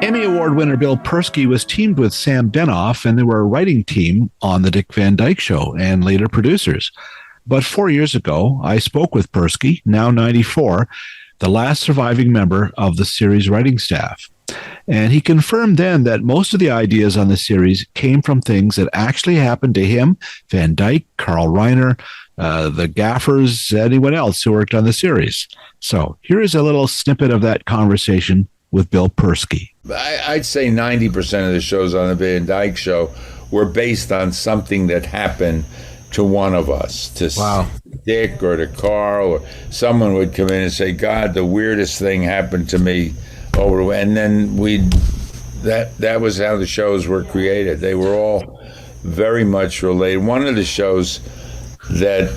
Emmy Award winner Bill Persky was teamed with Sam Benoff, and they were a writing team on The Dick Van Dyke Show and later producers. But 4 years ago, I spoke with Persky, now 94, the last surviving member of the series writing staff. And he confirmed then that most of the ideas on the series came from things that actually happened to him, Van Dyke, Carl Reiner, the gaffers, anyone else who worked on the series. So here is a little snippet of that conversation with Bill Persky. I'd say 90% of the shows on the Van Dyke Show were based on something that happened to one of us, to Dick or to Carl, or someone would come in and say, God, the weirdest thing happened to me and then that was how the shows were created. They were all very much related. One of the shows that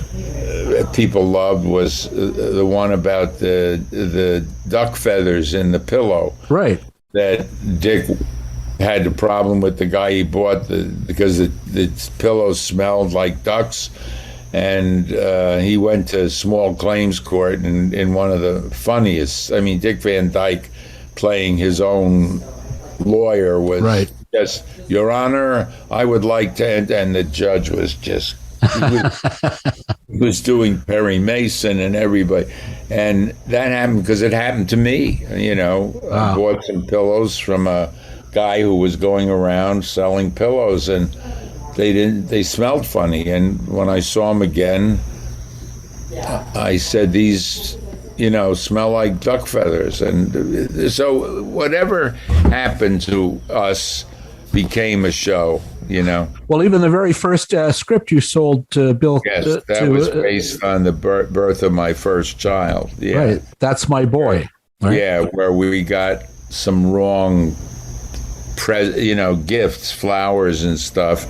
people loved was the one about the duck feathers in the pillow. Right. That Dick had a problem with the guy he bought because the pillows smelled like ducks, and he went to small claims court, and in one of the funniest, I mean, Dick Van Dyke playing his own lawyer was just, Your Honor, I would like to, and the judge was just, he was doing Perry Mason and everybody, and that happened because it happened to me. You know, I bought some pillows from a guy who was going around selling pillows, and they smelled funny. And when I saw them again, I said, these, you know, smell like duck feathers. And so whatever happened to us became a show. You know. Well, even the very first script you sold to Bill. Yes, that was based on the birth of my first child. Yeah. Right. That's My Boy. Right? Yeah, where we got some wrong, gifts, flowers and stuff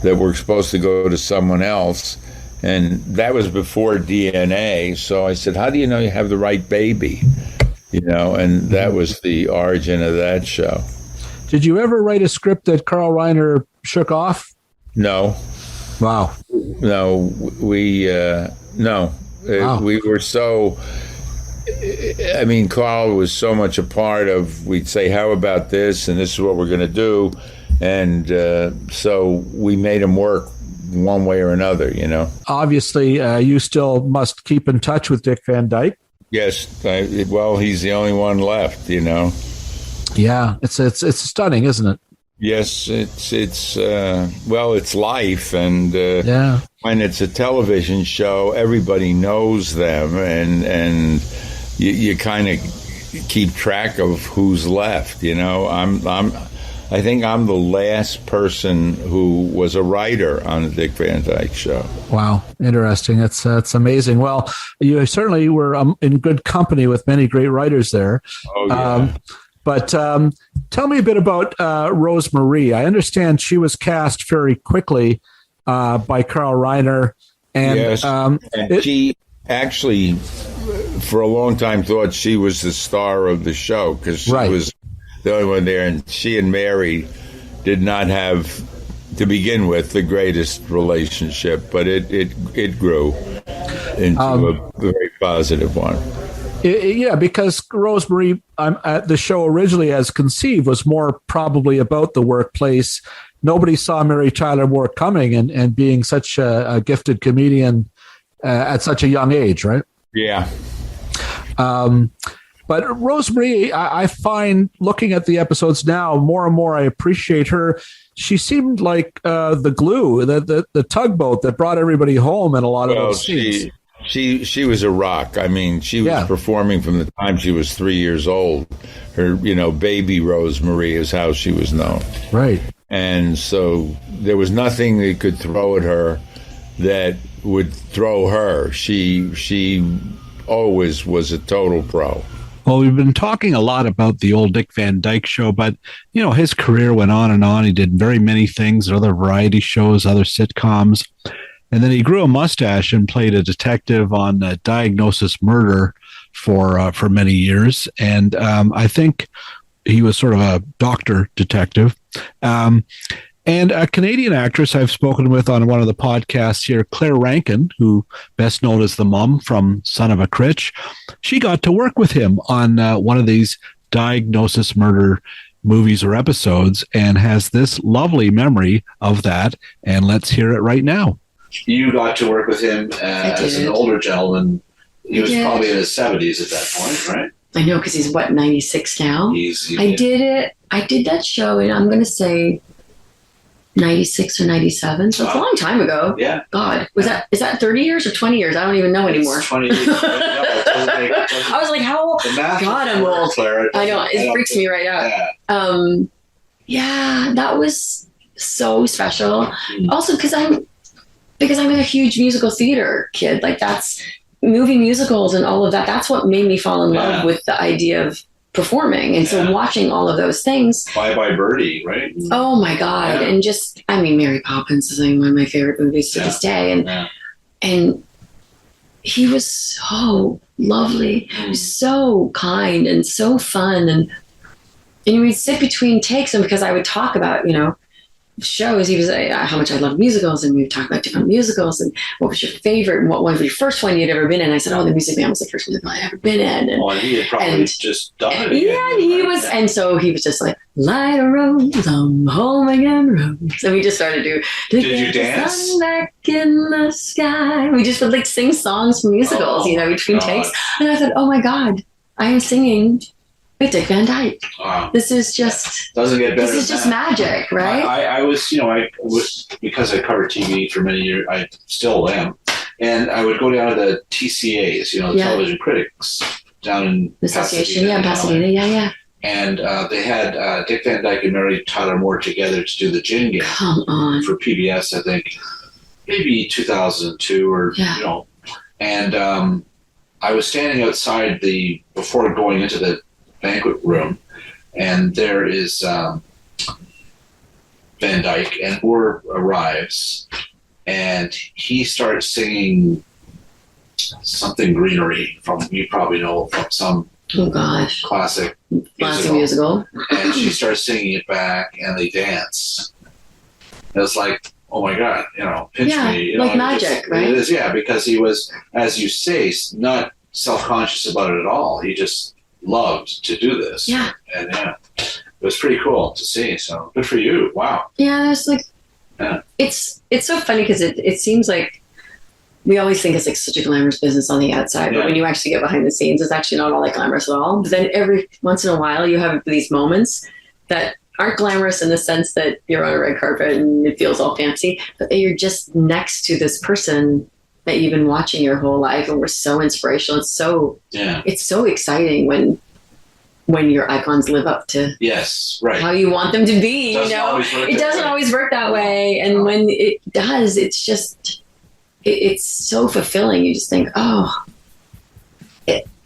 that were supposed to go to someone else. And that was before DNA. So I said, how do you know you have the right baby? You know, and that was the origin of that show. Did you ever write a script that Carl Reiner shook off? No. Wow. No, we were so, I mean, Carl was so much a part of, we'd say, how about this? And this is what we're going to do. And so we made him work one way or another, you know. Obviously, you still must keep in touch with Dick Van Dyke. Yes. Well, he's the only one left, you know. Yeah, it's stunning, isn't it? Yes, it's life, and when it's a television show, everybody knows them, and you kind of keep track of who's left. You know, I think I'm the last person who was a writer on the Dick Van Dyke Show. Wow, interesting. That's amazing. Well, you certainly were in good company with many great writers there. Oh yeah. But tell me a bit about Rose Marie. I understand she was cast very quickly by Carl Reiner. And, yes, she actually, for a long time, thought she was the star of the show because she was the only one there. And she and Mary did not have, to begin with, the greatest relationship, but it grew into a very positive one. Yeah, because Rosemary, the show originally as conceived was more probably about the workplace. Nobody saw Mary Tyler Moore coming and being such a gifted comedian at such a young age, right? Yeah. But Rosemary, I find looking at the episodes now, more and more I appreciate her. She seemed like the glue, the tugboat that brought everybody home in a lot of those scenes. She was a rock. I mean, she was performing from the time she was 3 years old. Her, baby Rosemary is how she was known. Right. And so there was nothing that could throw at her that would throw her. She always was a total pro. Well, we've been talking a lot about the old Dick Van Dyke Show, but, his career went on and on. He did very many things, other variety shows, other sitcoms. And then he grew a mustache and played a detective on Diagnosis Murder for many years. And I think he was sort of a doctor detective. And a Canadian actress I've spoken with on one of the podcasts here, Claire Rankin, who best known as the mom from Son of a Critch, she got to work with him on one of these Diagnosis Murder movies or episodes and has this lovely memory of that. And let's hear it right now. You got to work with him as an older gentleman. He was probably in his 70s at that point, right? I know, because he's, 96 now? I did that show in, I'm going to say, 96 or 97. So it's a long time ago. Yeah. God. Is that 30 years or 20 years? I don't even know anymore. 20 years. I was like, how old? God, I'm old. Claire, I know. It freaks me right out. Yeah, that was so special. Mm-hmm. Also, because I'm a huge musical theater kid. Like, that's movie musicals and all of that. That's what made me fall in love with the idea of performing. And so watching all of those things. Bye Bye Birdie, right? Oh my God. Yeah. And just, Mary Poppins is one of my favorite movies to this day. And he was so lovely, so kind and so fun. And we'd sit between takes, and because I would talk about, shows, he was how much I love musicals, and we would talk about different musicals and what was your favorite and what was your first one you'd ever been in. I said, The Music Man was the first musical I'd ever been in. And he had probably just done it. Yeah, and he was, and so he was just like, light a rose, I'm home again, rose. So we just started to Did you dance? Sun back in the sky. We just would sing songs from musicals, between takes. And I thought, oh my God, I am singing with Dick Van Dyke. Wow. This is just doesn't get better. This is just magic, right? I was, I was, because I covered TV for many years, I still am, and I would go down to the TCAs, the television critics down in the association, Pasadena, yeah. And they had Dick Van Dyke and Mary Tyler Moore together to do the Gin Game. Come on. For PBS, I think, maybe 2002 or and I was standing outside before going into the banquet room, and there is Van Dyke, and Moore arrives, and he starts singing something Greenery from, you probably know, from some classic musical. And she starts singing it back, and they dance. And it's like, oh my God, pinch me. Magic, right? It is, because he was, as you say, not self-conscious about it at all. He just loved to do this. Yeah. And it was pretty cool to see. So good for you. Wow. Yeah, there's like, it's so funny because it seems like we always think it's like such a glamorous business on the outside, but when you actually get behind the scenes, it's actually not all that glamorous at all. But then every once in a while, you have these moments that aren't glamorous in the sense that you're on a red carpet and it feels all fancy, but that you're just next to this person that you've been watching your whole life and were so inspirational. It's so exciting when your icons live up to how you want them to be. It doesn't always work that way, and when it does, it's just it's so fulfilling. You just think,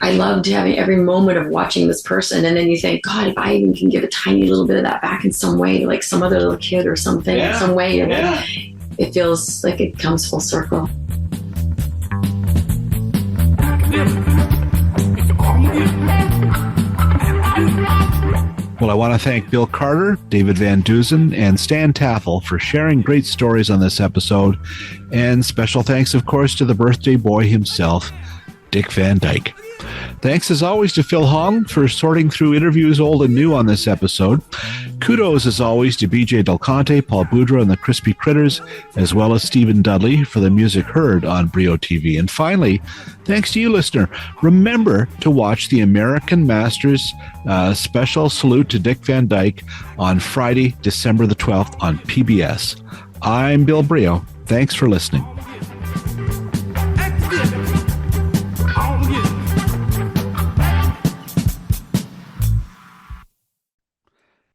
I loved having every moment of watching this person, and then you think, God, if I even can give a tiny little bit of that back in some way, like some other little kid or something, in some way, it feels like it comes full circle. Well, I want to thank Bill Carter, David Van Deusen, and Stan Taffel for sharing great stories on this episode. And special thanks, of course, to the birthday boy himself, Dick Van Dyke. Thanks as always to Phil Hong for sorting through interviews old and new on this episode. Kudos as always to BJ Del Conte, Paul Boudreau, and the Crispy Critters, as well as Stephen Dudley for the music heard on Brio TV. And finally, thanks to you, listener. Remember to watch the American Masters special salute to Dick Van Dyke on Friday, December the 12th on PBS. I'm Bill Brio. Thanks for listening.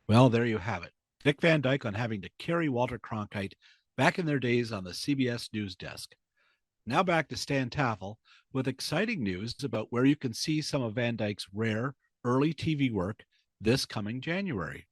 Well, there you have it. Dick Van Dyke on having to carry Walter Cronkite back in their days on the CBS News desk. Now back to Stan Taffel with exciting news about where you can see some of Van Dyke's rare early TV work this coming January.